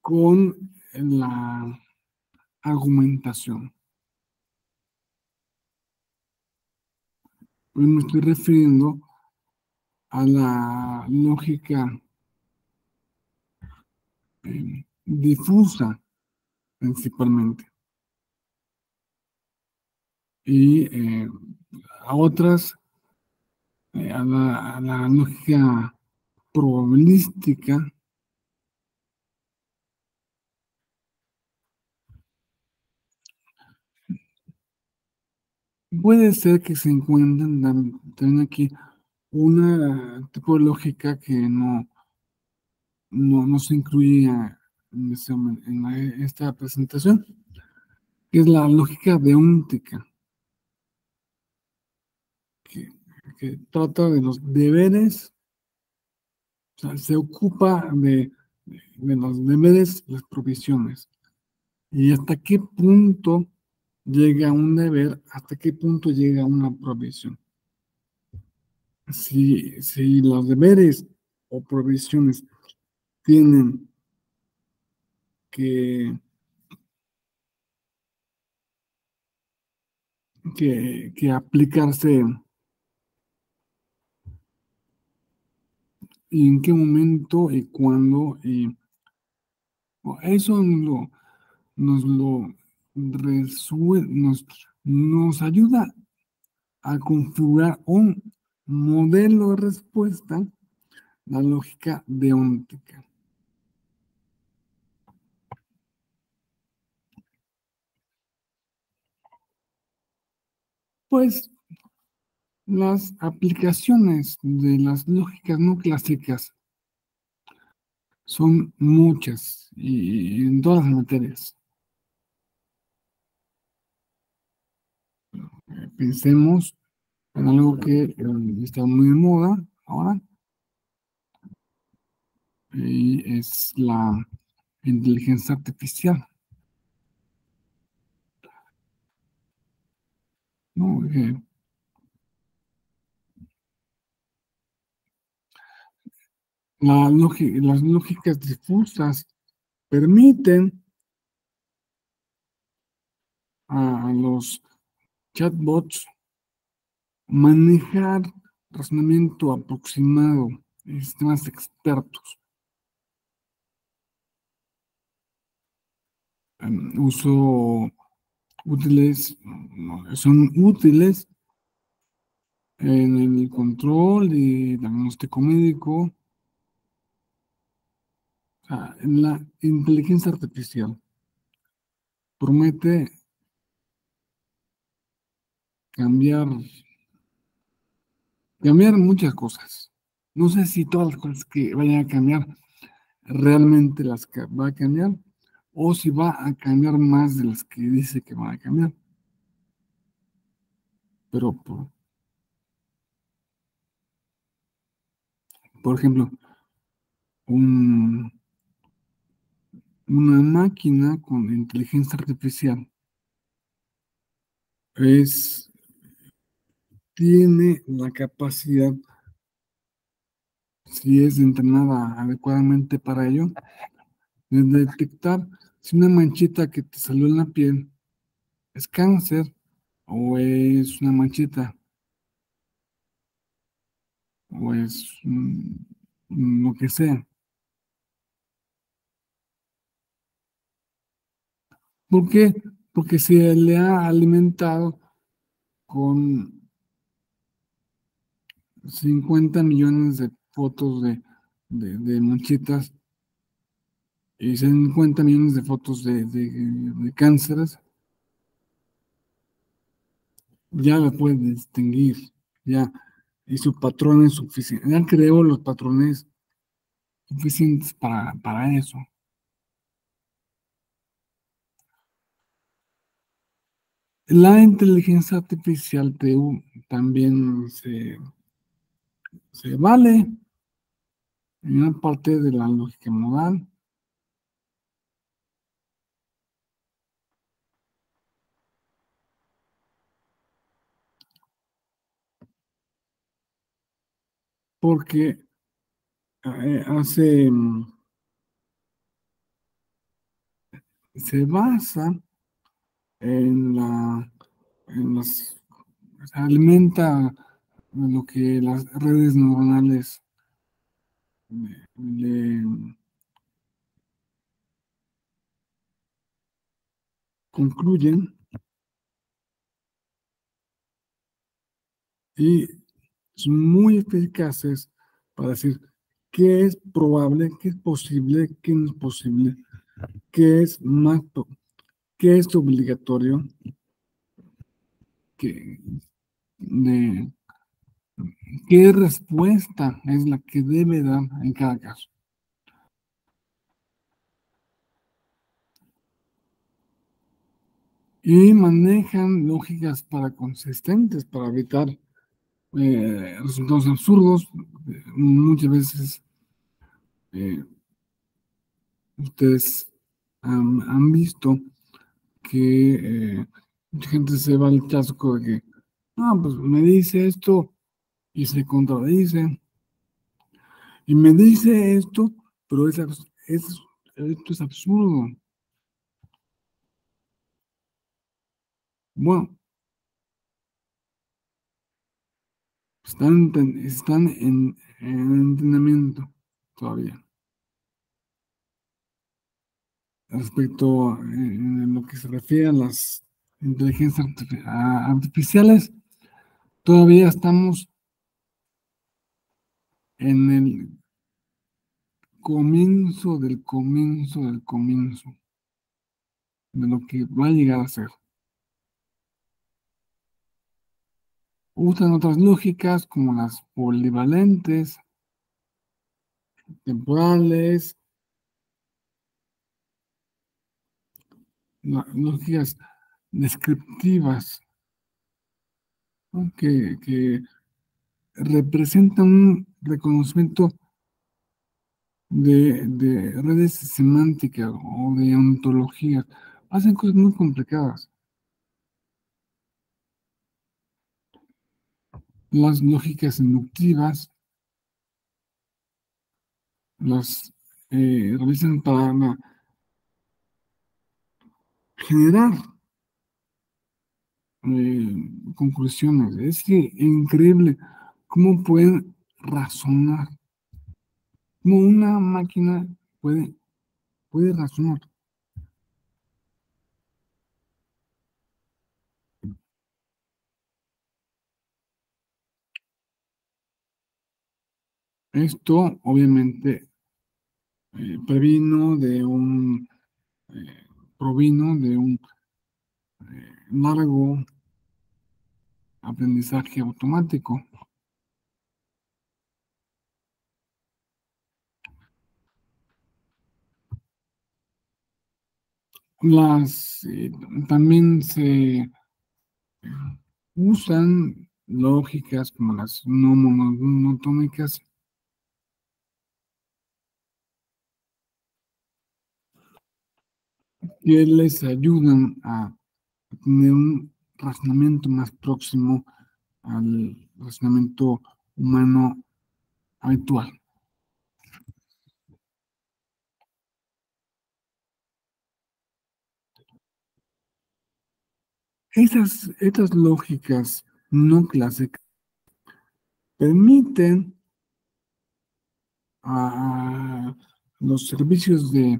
Speaker 1: con la argumentación. Hoy me estoy refiriendo a la lógica difusa principalmente y a otras, a la lógica probabilística. Puede ser que se encuentren también aquí una tipo de lógica que no se incluía en esta presentación, que es la lógica deóntica, que, que trata de los deberes, o sea, se ocupa de los deberes, las provisiones, y hasta qué punto llega un deber, hasta qué punto llega una provisión. Si los deberes o provisiones tienen que, que aplicarse y en qué momento y cuándo, y eso nos lo nos ayuda a configurar un modelo de respuesta, la lógica deóntica. Pues las aplicaciones de las lógicas no clásicas son muchas y en todas las materias. Pensemos en algo que está muy de moda ahora, y es la inteligencia artificial, ¿no? Las lógicas difusas permiten a los chatbots manejar razonamiento aproximado en sistemas expertos. Uso útiles, son útiles en el control y diagnóstico médico, o sea, en la inteligencia artificial. Promete cambiar, cambiar muchas cosas. No sé si todas las cosas que vayan a cambiar realmente las que va a cambiar o si va a cambiar más de las que dice que va a cambiar. Pero, por ejemplo, una máquina con inteligencia artificial tiene la capacidad, si es entrenada adecuadamente para ello, de detectar si una manchita que te salió en la piel es cáncer o es una manchita o es lo que sea. ¿Por qué? Porque se le ha alimentado con 50 millones de fotos de manchitas y 50 millones de fotos de cánceres, ya la puede distinguir, ya, y su patrón es suficiente, ya creó los patrones suficientes para eso. La inteligencia artificial también se vale en una parte de la lógica modal, porque se basa en se alimenta lo que las redes neuronales le concluyen y son muy eficaces para decir qué es probable, qué es posible, qué no es posible, qué es qué es obligatorio, qué, de, qué respuesta es la que debe dar en cada caso. Y manejan lógicas para consistentes para evitar resultados absurdos. Muchas veces ustedes han visto que mucha gente se va al chasco de que, pues me dice esto y se contradice, y me dice esto, pero esto es absurdo. Bueno, están en entrenamiento todavía. Respecto en lo que se refiere a las inteligencias artificiales, todavía estamos en el comienzo del comienzo del comienzo de lo que va a llegar a ser. Usan otras lógicas como las polivalentes, temporales, lógicas descriptivas, ¿no? Que representan un reconocimiento de redes semánticas o de ontologías. Hacen cosas muy complicadas. Las lógicas inductivas las realizan para generar conclusiones. Es que increíble cómo pueden razonar, cómo una máquina puede razonar. Esto obviamente provino de un largo aprendizaje automático. También se usan lógicas como las no monotómicas que les ayudan a tener un razonamiento más próximo al razonamiento humano habitual. Estas lógicas no clásicas permiten a los servicios de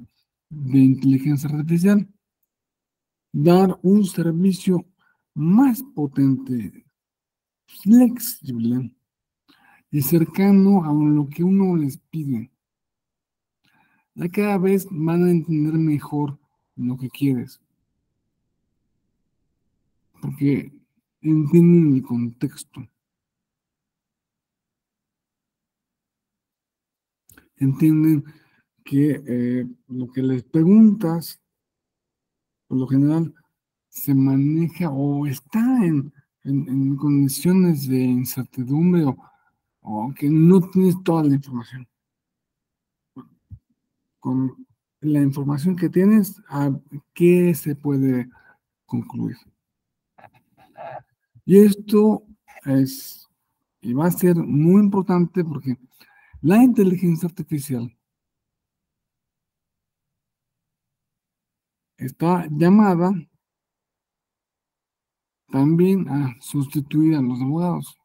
Speaker 1: inteligencia artificial dar un servicio más potente, flexible y cercano a lo que uno les pide. Ya cada vez van a entender mejor lo que quieres, porque entienden el contexto, entienden que lo que les preguntas, por lo general, se maneja o está en condiciones de incertidumbre o que no tienes toda la información. Con la información que tienes, ¿a qué se puede concluir? Y esto es, y va a ser muy importante porque la inteligencia artificial está llamada también a sustituir a los abogados,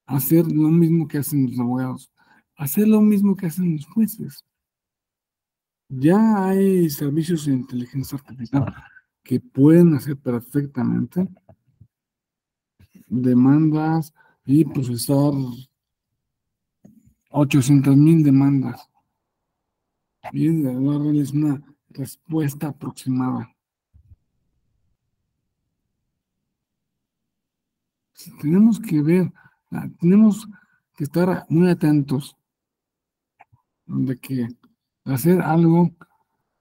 Speaker 1: a hacer lo mismo que hacen los abogados, a hacer lo mismo que hacen los jueces. Ya hay servicios de inteligencia artificial que pueden hacer perfectamente demandas y procesar 800,000 demandas y darles una respuesta aproximada. Tenemos que ver, tenemos que estar muy atentos de que hacer algo,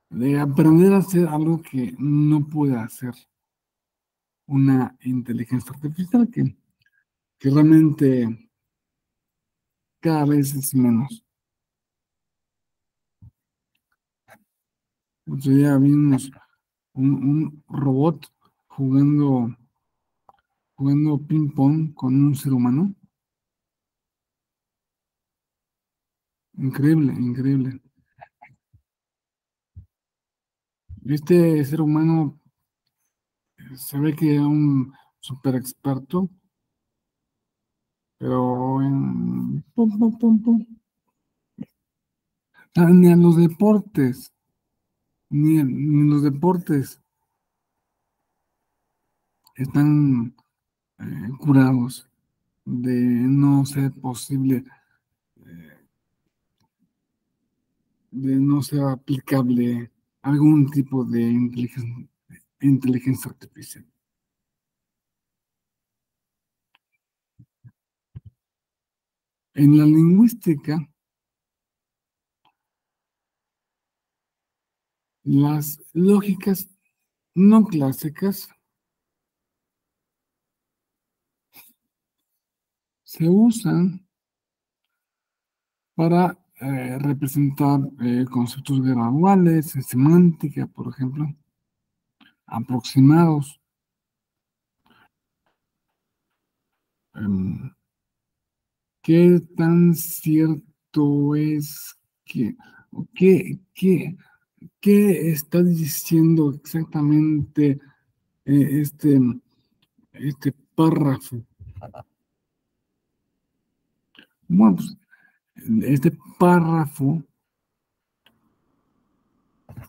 Speaker 1: de aprender a hacer algo que no puede hacer una inteligencia artificial, que realmente cada vez es menos. Otro día vimos un robot jugando ping pong con un ser humano. Increíble, increíble. Este ser humano se ve que era un super experto, pero en pum, pum, pum, pum. Ni a los deportes, ni los deportes están curados de no ser posible, de no ser aplicable algún tipo de inteligencia artificial. En la lingüística, las lógicas no clásicas se usan para representar conceptos graduales, en semántica, por ejemplo, aproximados. Em, ¿Qué tan cierto es que, o qué está diciendo exactamente este párrafo? Bueno, pues, este párrafo,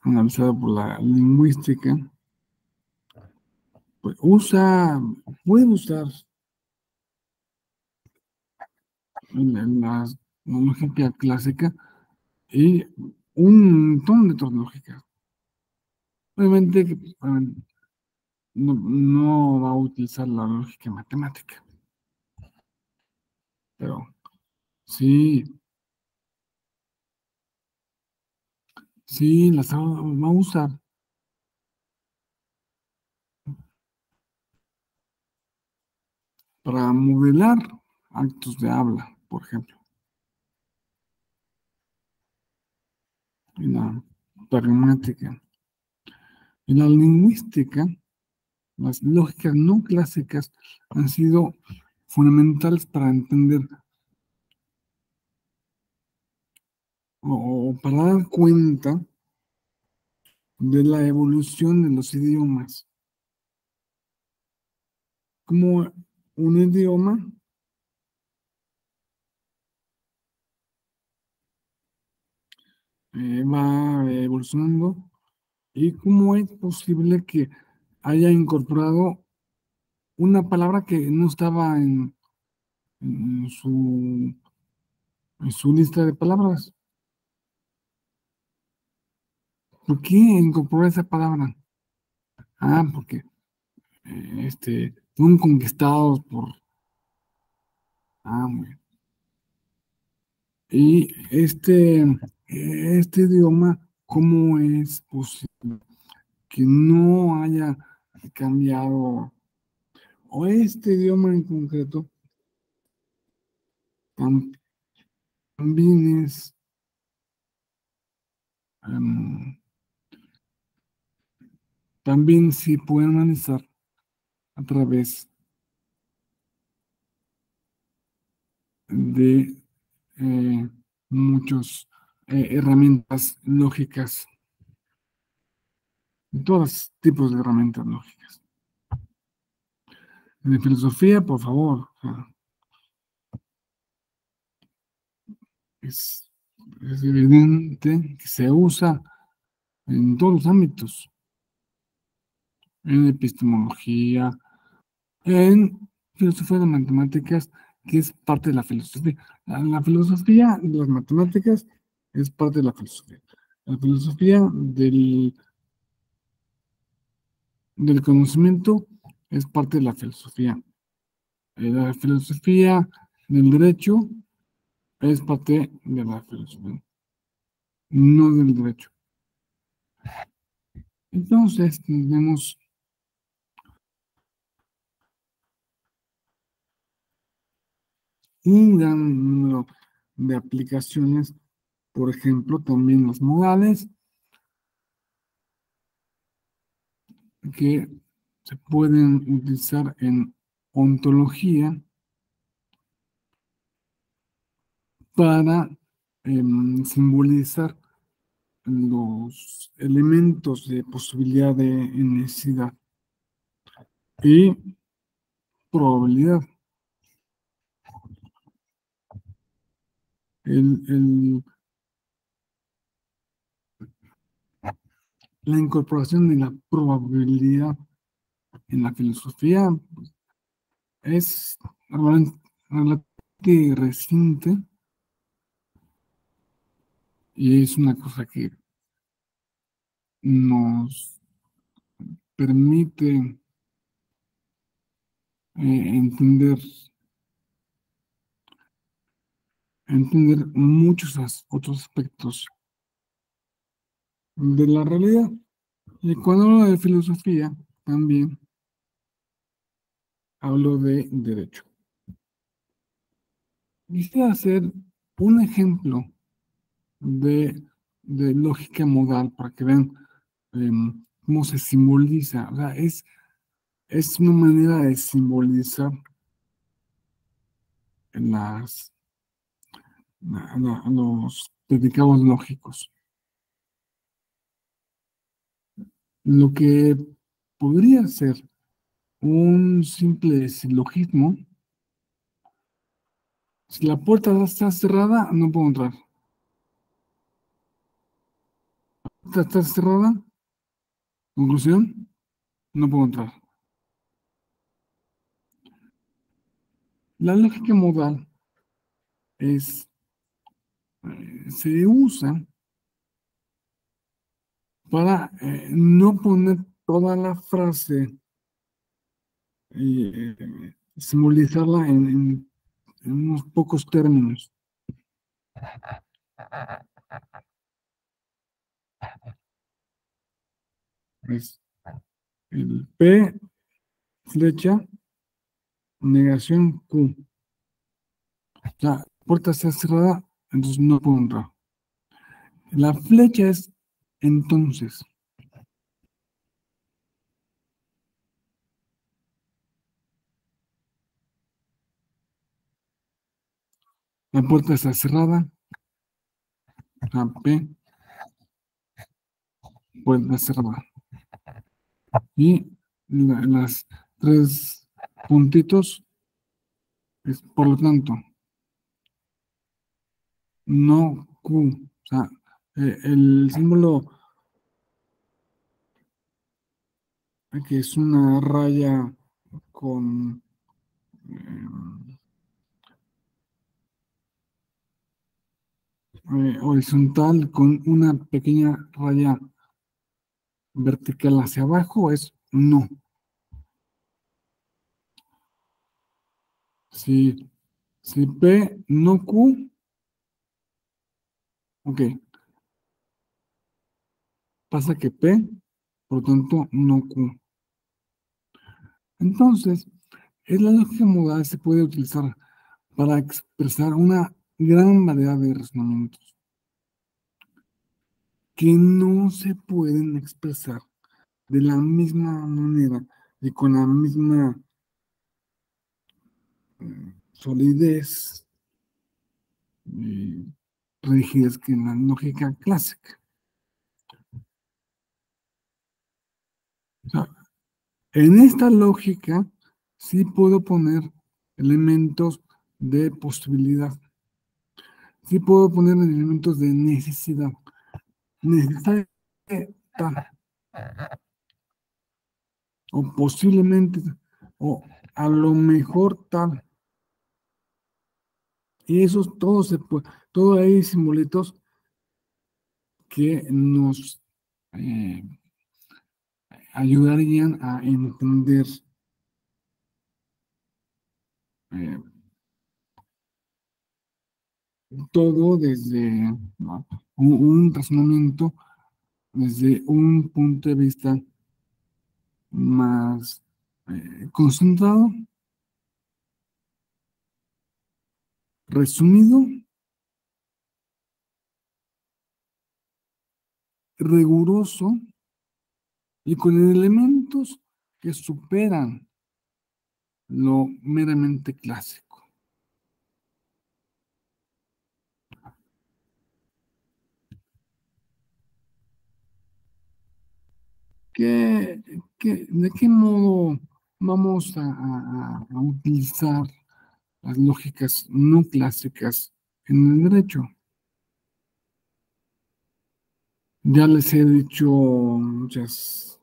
Speaker 1: analizado por la lingüística, pues puede usar la lógica clásica y un montón de otras lógicas. Obviamente que no va a utilizar la lógica matemática, pero sí, sí, las va a usar para modelar actos de habla, por ejemplo. Y nada. pragmática. En la lingüística, las lógicas no clásicas han sido fundamentales para entender o para dar cuenta de la evolución de los idiomas. Como un idioma va evolucionando y cómo es posible que haya incorporado una palabra que no estaba en su lista de palabras. ¿Por qué incorporó esa palabra? Ah, porque fueron conquistados por... Ah, muy bien. Y este idioma, ¿cómo es posible que no haya cambiado? O este idioma en concreto también es, también se puede analizar a través de muchas herramientas lógicas, todos tipos de herramientas lógicas. De filosofía, por favor, es, es evidente que se usa en todos los ámbitos, en epistemología, en filosofía de matemáticas, que es parte de la filosofía. La filosofía de las matemáticas es parte de la filosofía. La filosofía del conocimiento es parte de la filosofía. La filosofía del derecho es parte de la filosofía, no del derecho. Entonces, tenemos un gran número de aplicaciones, por ejemplo, también los modales, que se pueden utilizar en ontología para simbolizar los elementos de posibilidad de necesidad y probabilidad. La incorporación de la probabilidad en la filosofía es relativamente reciente y es una cosa que nos permite entender muchos otros aspectos de la realidad. Y cuando hablo de filosofía, también hablo de derecho. Quisiera hacer un ejemplo de lógica modal para que vean cómo se simboliza. O sea, es una manera de simbolizar los predicados lógicos. Lo que podría ser un simple silogismo, si la puerta está cerrada, no puedo entrar. Está cerrada, conclusión, no puedo entrar. La lógica modal se usa para no poner toda la frase y simbolizarla en unos pocos términos. Es el P, flecha, negación Q. La puerta está cerrada, entonces no puedo entrar. La flecha es Entonces, la puerta está cerrada, la P, puerta cerrada. Y las tres puntitos es, por lo tanto, no Q. O sea, el símbolo que es una raya con horizontal con una pequeña raya vertical hacia abajo es no. Si P no Q, ok, pasa que P, por lo tanto, no Q. Entonces, es la lógica modal se puede utilizar para expresar una gran variedad de razonamientos que no se pueden expresar de la misma manera y con la misma solidez y rigidez que en la lógica clásica. O sea, en esta lógica sí puedo poner elementos de posibilidad, sí puedo poner elementos de necesidad, necesaria tal, o posiblemente, o a lo mejor tal. Y eso todo se puede, todo hay simbolitos que nos eh, ayudarían a entender eh, todo desde, ¿no?, un razonamiento desde un punto de vista más concentrado, resumido, riguroso y con elementos que superan lo meramente clásico. ¿De qué modo vamos a utilizar las lógicas no clásicas en el derecho? Ya les he dicho muchas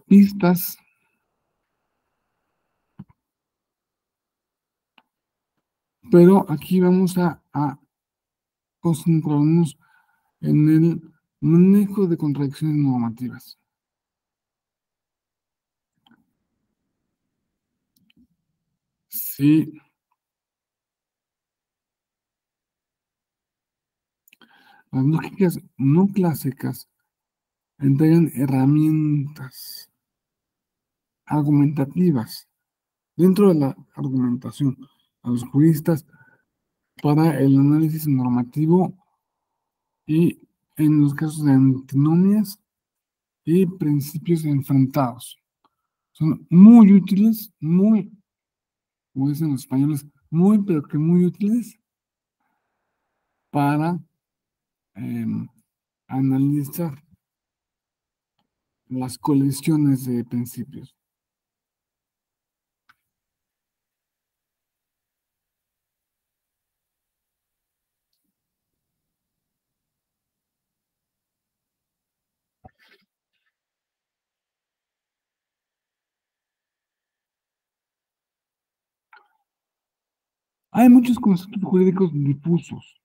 Speaker 1: pistas, pero aquí vamos a concentrarnos en el manejo de contradicciones normativas. Sí, las lógicas no clásicas entregan herramientas argumentativas dentro de la argumentación a los juristas para el análisis normativo y en los casos de antinomias y principios enfrentados. Son muy útiles, muy, como dicen los españoles, muy, pero que muy útiles para analizar las colisiones de principios. Hay muchos conceptos jurídicos difusos.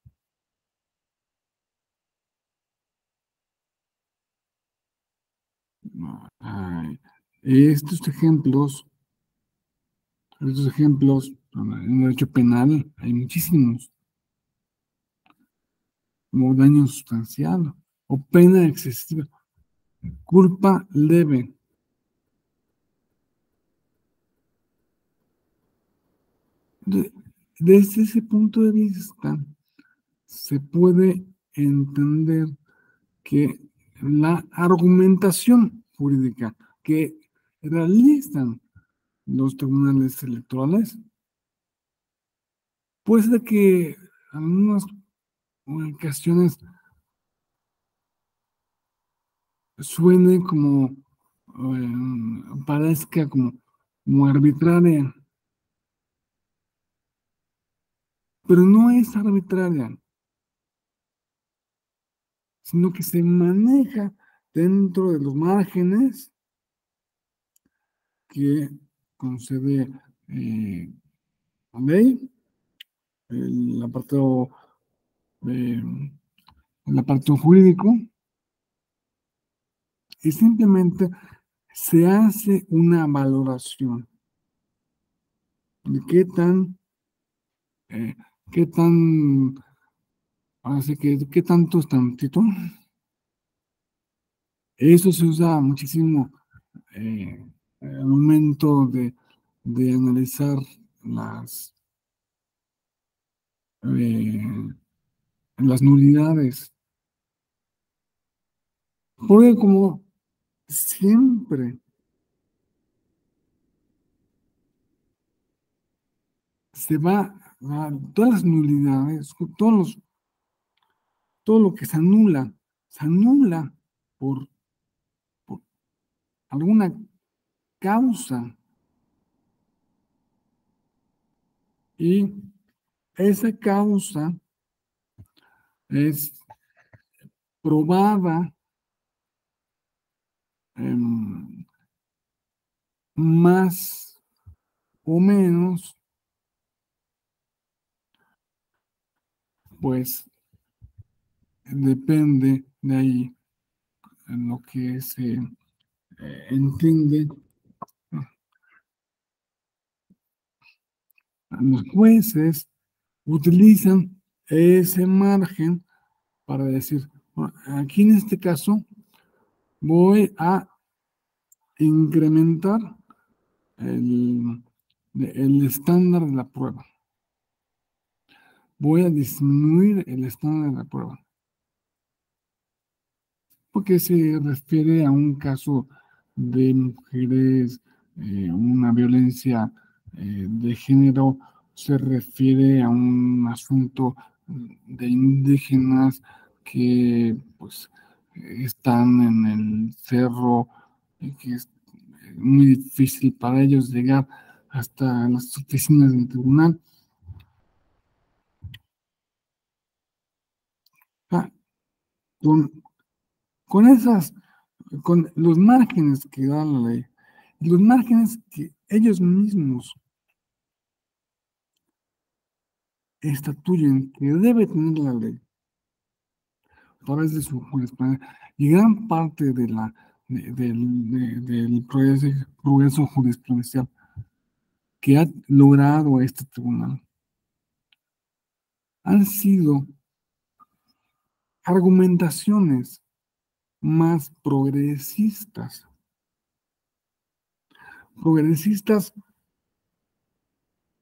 Speaker 1: Ay, estos ejemplos, en el derecho penal hay muchísimos, como daño sustancial o pena excesiva, culpa leve. Desde ese punto de vista, se puede entender que la argumentación jurídica que realizan los tribunales electorales, puede ser que en algunas ocasiones suene como, parezca como arbitraria, pero no es arbitraria, sino que se maneja dentro de los márgenes que concede la ley, el apartado, el apartado jurídico, y simplemente se hace una valoración de eh, qué tan, así que qué tanto es tantito. Eso se usa muchísimo al momento de analizar eh, las nulidades. Porque como siempre se va a todas las nulidades, todo lo que se anula por, por alguna causa. Y esa causa es probada más o menos, pues depende de ahí en lo que se entiende. Los jueces utilizan ese margen para decir, bueno, aquí en este caso voy a incrementar el, el estándar de la prueba. Voy a disminuir el estándar de la prueba. Porque se refiere a un caso de mujeres, una violencia de género, se refiere a un asunto de indígenas que pues están en el cerro y que es muy difícil para ellos llegar hasta las oficinas del tribunal. Ah, con, con esas, con los márgenes que da la ley, los márgenes que ellos mismos estatuyen que debe tener la ley a través de su jurisprudencia, y gran parte del progreso jurisprudencial que ha logrado este tribunal han sido argumentaciones más progresistas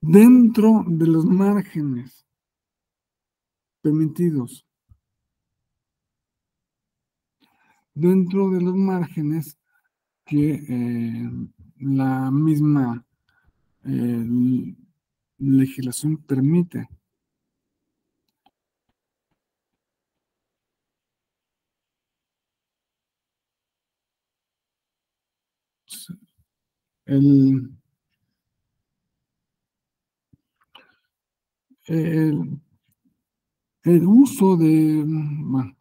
Speaker 1: dentro de los márgenes permitidos, dentro de los márgenes que la misma legislación permite. El, el, el uso de, bueno,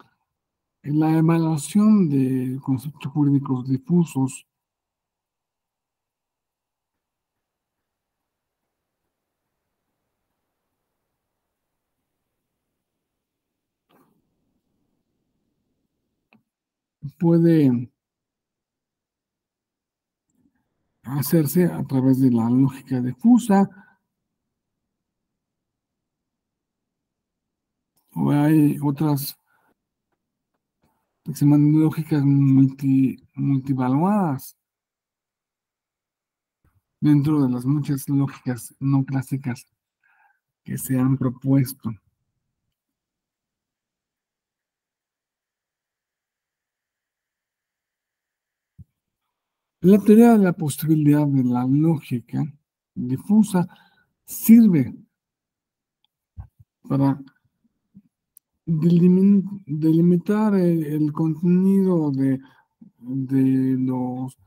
Speaker 1: la evaluación de conceptos jurídicos difusos puede hacerse a través de la lógica difusa, o hay otras que se llaman lógicas multivaluadas dentro de las muchas lógicas no clásicas que se han propuesto. La teoría de la posibilidad de la lógica difusa sirve para delimitar el contenido de los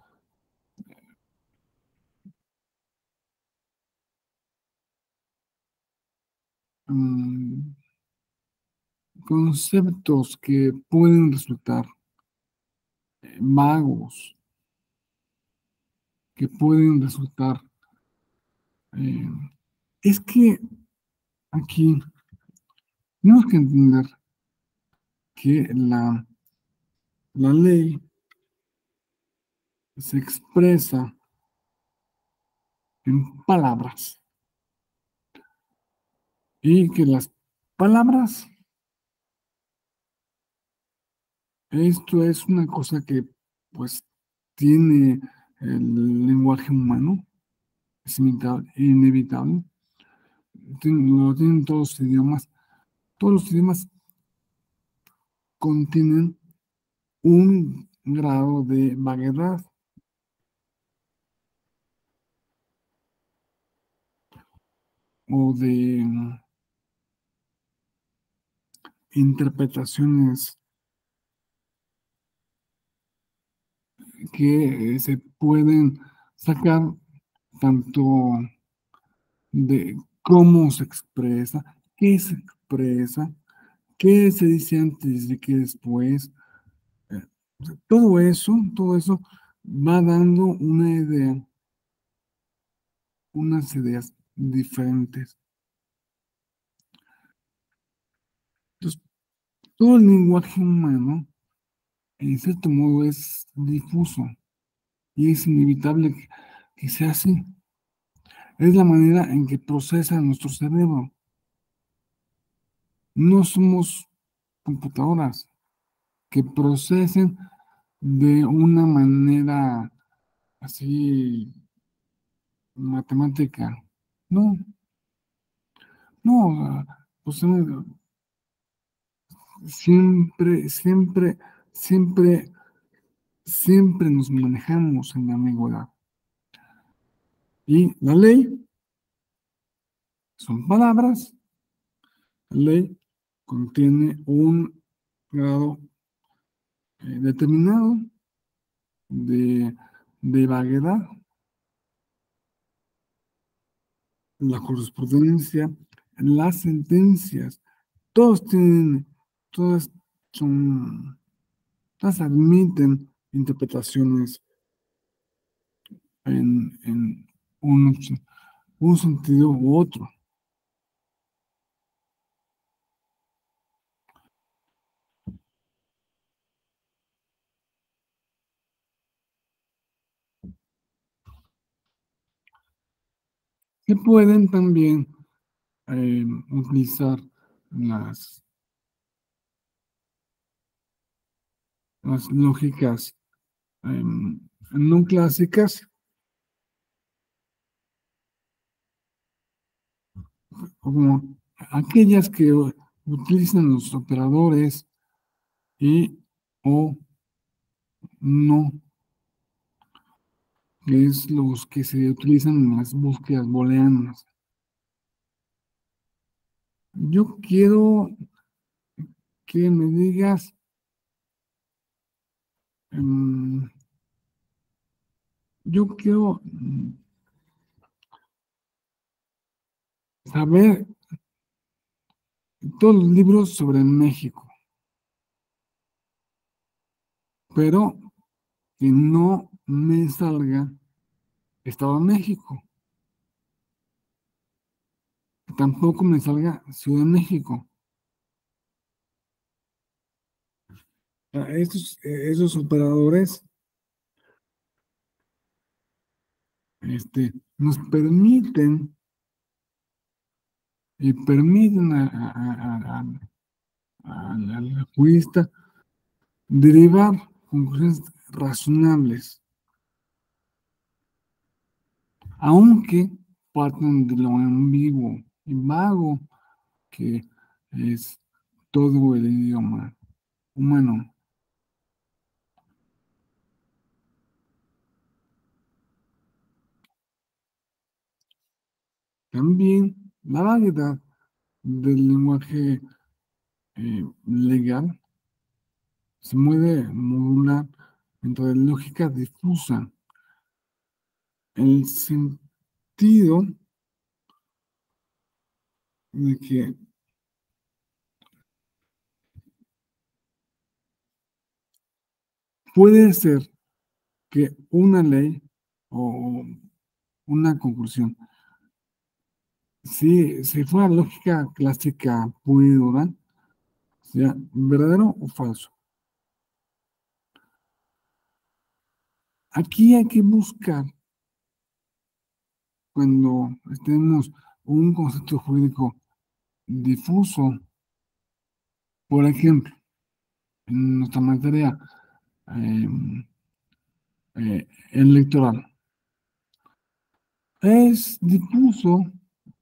Speaker 1: mm, conceptos que pueden resultar vagos, que pueden resultar... eh, es que aquí tenemos que entender que la ley se expresa en palabras y que las palabras, esto es una cosa que pues tiene el lenguaje humano, es inevitable, lo tienen todos los idiomas contienen un grado de vaguedad o de interpretaciones que se pueden sacar tanto de cómo se expresa, qué se expresa, qué se dice antes y qué después. Eh, todo eso va dando una idea, unas ideas diferentes. Entonces, todo el lenguaje humano, en cierto modo, es difuso y es inevitable que sea así. Es la manera en que procesa nuestro cerebro. No somos computadoras que procesen de una manera así matemática. No, no, pues siempre, siempre, siempre nos manejamos en la ambigüedad. Y la ley son palabras, la ley contiene un grado determinado de, de vaguedad, la jurisprudencia, las sentencias, todos tienen, todas son, todas admiten interpretaciones en un, un sentido u otro. Se pueden también utilizar las, las lógicas no clásicas, como aquellas que utilizan los operadores y o no, que es los que se utilizan en las búsquedas booleanas. Yo quiero que me digas em, yo quiero saber todos los libros sobre México, pero que no me salga Estado de México, que tampoco me salga Ciudad de México. Esos operadores nos permiten y permiten al jurista derivar conclusiones razonables, aunque parten de lo ambiguo y vago que es todo el idioma humano. También la variedad del lenguaje legal se puede modular dentro de lógica difusa. El sentido de que puede ser que una ley o una conclusión, si fuera lógica clásica pura y dura, sea verdadero o falso. Aquí hay que buscar, cuando tenemos un concepto jurídico difuso, por ejemplo, en nuestra materia electoral, es difuso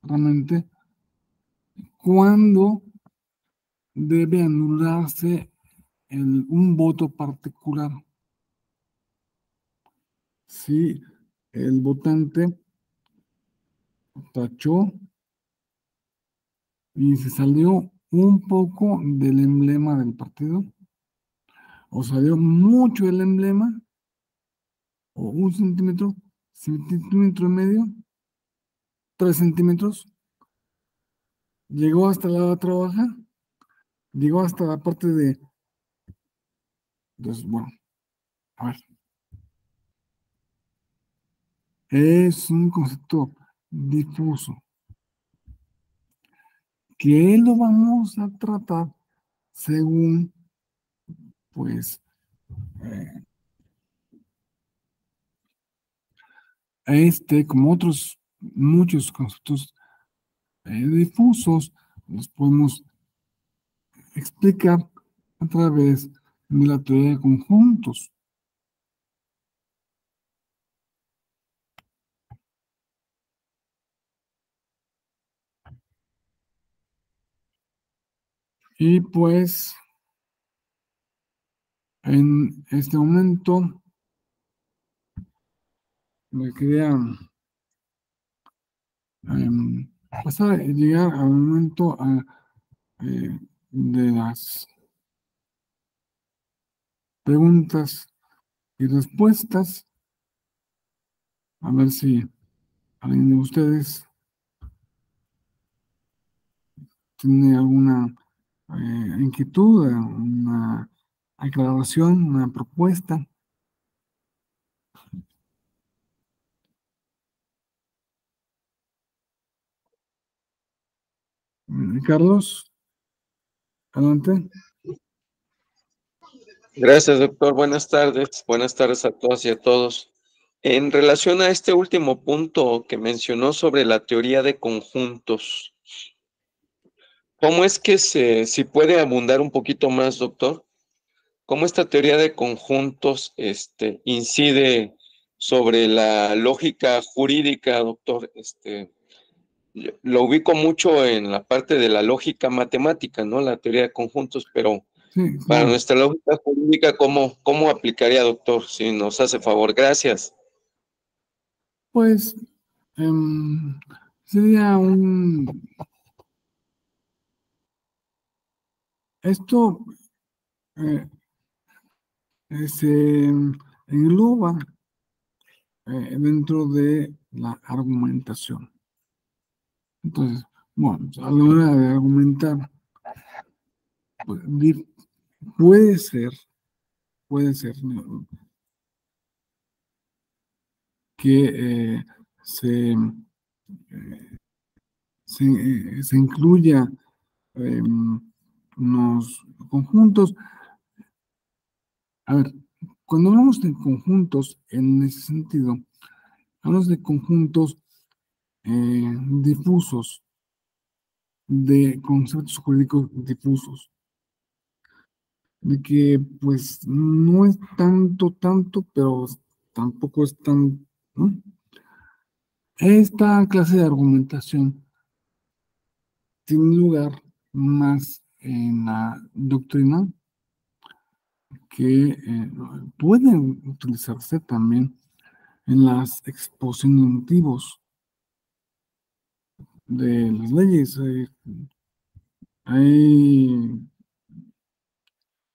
Speaker 1: realmente cuando debe anularse un voto particular. Si el votante tachó y se salió un poco del emblema del partido, o salió mucho el emblema, o un centímetro y medio, 3 centímetros, llegó hasta la otra hoja, llegó hasta la parte de, entonces, bueno, a ver, es un concepto difuso, que lo vamos a tratar según, pues, eh, como otros muchos conceptos difusos, los podemos explicar a través de la teoría de conjuntos. Y pues, en este momento, me quería pasar a llegar al momento de las preguntas y respuestas. A ver si alguien de ustedes tiene alguna inquietud, una aclaración, una propuesta. Carlos, adelante.
Speaker 3: Gracias, doctor. Buenas tardes. Buenas tardes a todas y a todos. En relación a este último punto que mencionó sobre la teoría de conjuntos, ¿cómo es que si puede abundar un poquito más, doctor? ¿Cómo esta teoría de conjuntos incide sobre la lógica jurídica, doctor? Lo ubico mucho en la parte de la lógica matemática, ¿no? La teoría de conjuntos, pero
Speaker 1: Sí,
Speaker 3: para
Speaker 1: claro.
Speaker 3: nuestra lógica jurídica, ¿cómo aplicaría, doctor? Si nos hace favor. Gracias.
Speaker 1: Pues sería esto eh, se engloba dentro de la argumentación. Entonces, bueno, a la hora de argumentar, pues, puede ser, ¿no?, que se incluya unos conjuntos. A ver, cuando hablamos de conjuntos en ese sentido, hablamos de conjuntos difusos, de conceptos jurídicos difusos, de que pues no es tanto, pero tampoco es tan, ¿no? Esta clase de argumentación tiene lugar más en la doctrina, que pueden utilizarse también en las exposiciones de motivos, de las leyes. Hay,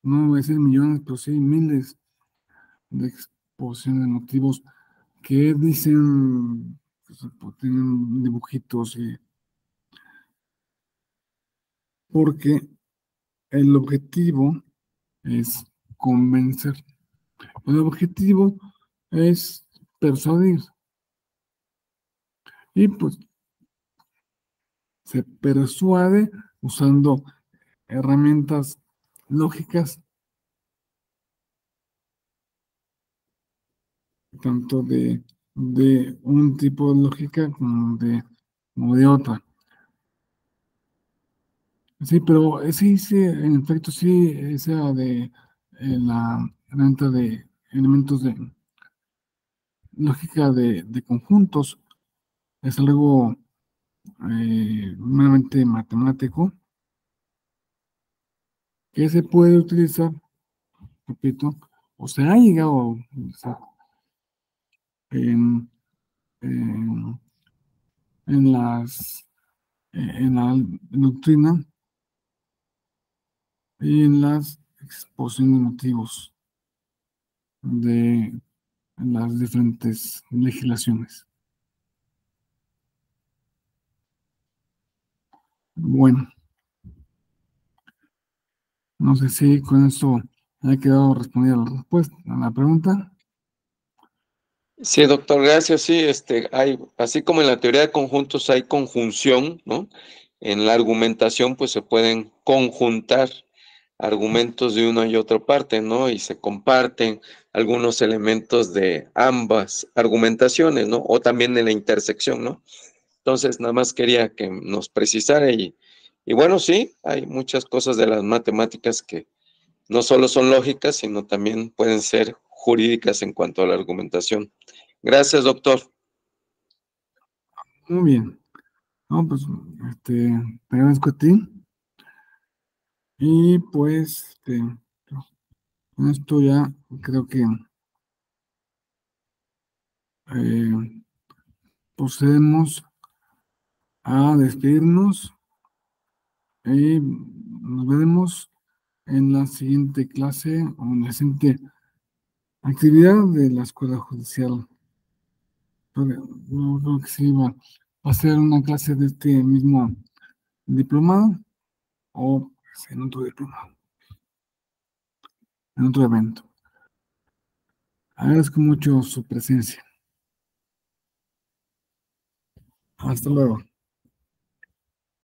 Speaker 1: no voy a decir millones, pero sí miles de exposiciones de motivos que dicen, pues, tienen dibujitos, porque el objetivo es convencer. El objetivo es persuadir. Y pues se persuade usando herramientas lógicas, tanto de un tipo de lógica como de otra. Sí, pero sí, en efecto, sí, esa de la herramienta de elementos de lógica de conjuntos es algo meramente matemático que se puede utilizar, repito, o se ha llegado a utilizar en, en, en en la doctrina y en las exposiciones de motivos de las diferentes legislaciones. Bueno, no sé si con esto ha quedado respondida la respuesta a la pregunta.
Speaker 3: Sí, doctor, gracias. Sí, hay, así como en la teoría de conjuntos hay conjunción, ¿no? En la argumentación, pues se pueden conjuntar argumentos de una y otra parte, ¿no? Y se comparten algunos elementos de ambas argumentaciones, ¿no? O también de la intersección, ¿no? Entonces, nada más quería que nos precisara y bueno, sí, hay muchas cosas de las matemáticas que no solo son lógicas, sino también pueden ser jurídicas en cuanto a la argumentación. Gracias, doctor.
Speaker 1: Muy bien. No, pues, te agradezco a ti. Y pues, con esto ya creo que procedemos a despedirnos y nos veremos en la siguiente clase o en la siguiente actividad de la Escuela Judicial. No creo que sí va a ser una clase de este mismo diplomado o pues, en otro diplomado, en otro evento. Agradezco mucho su presencia. Hasta luego.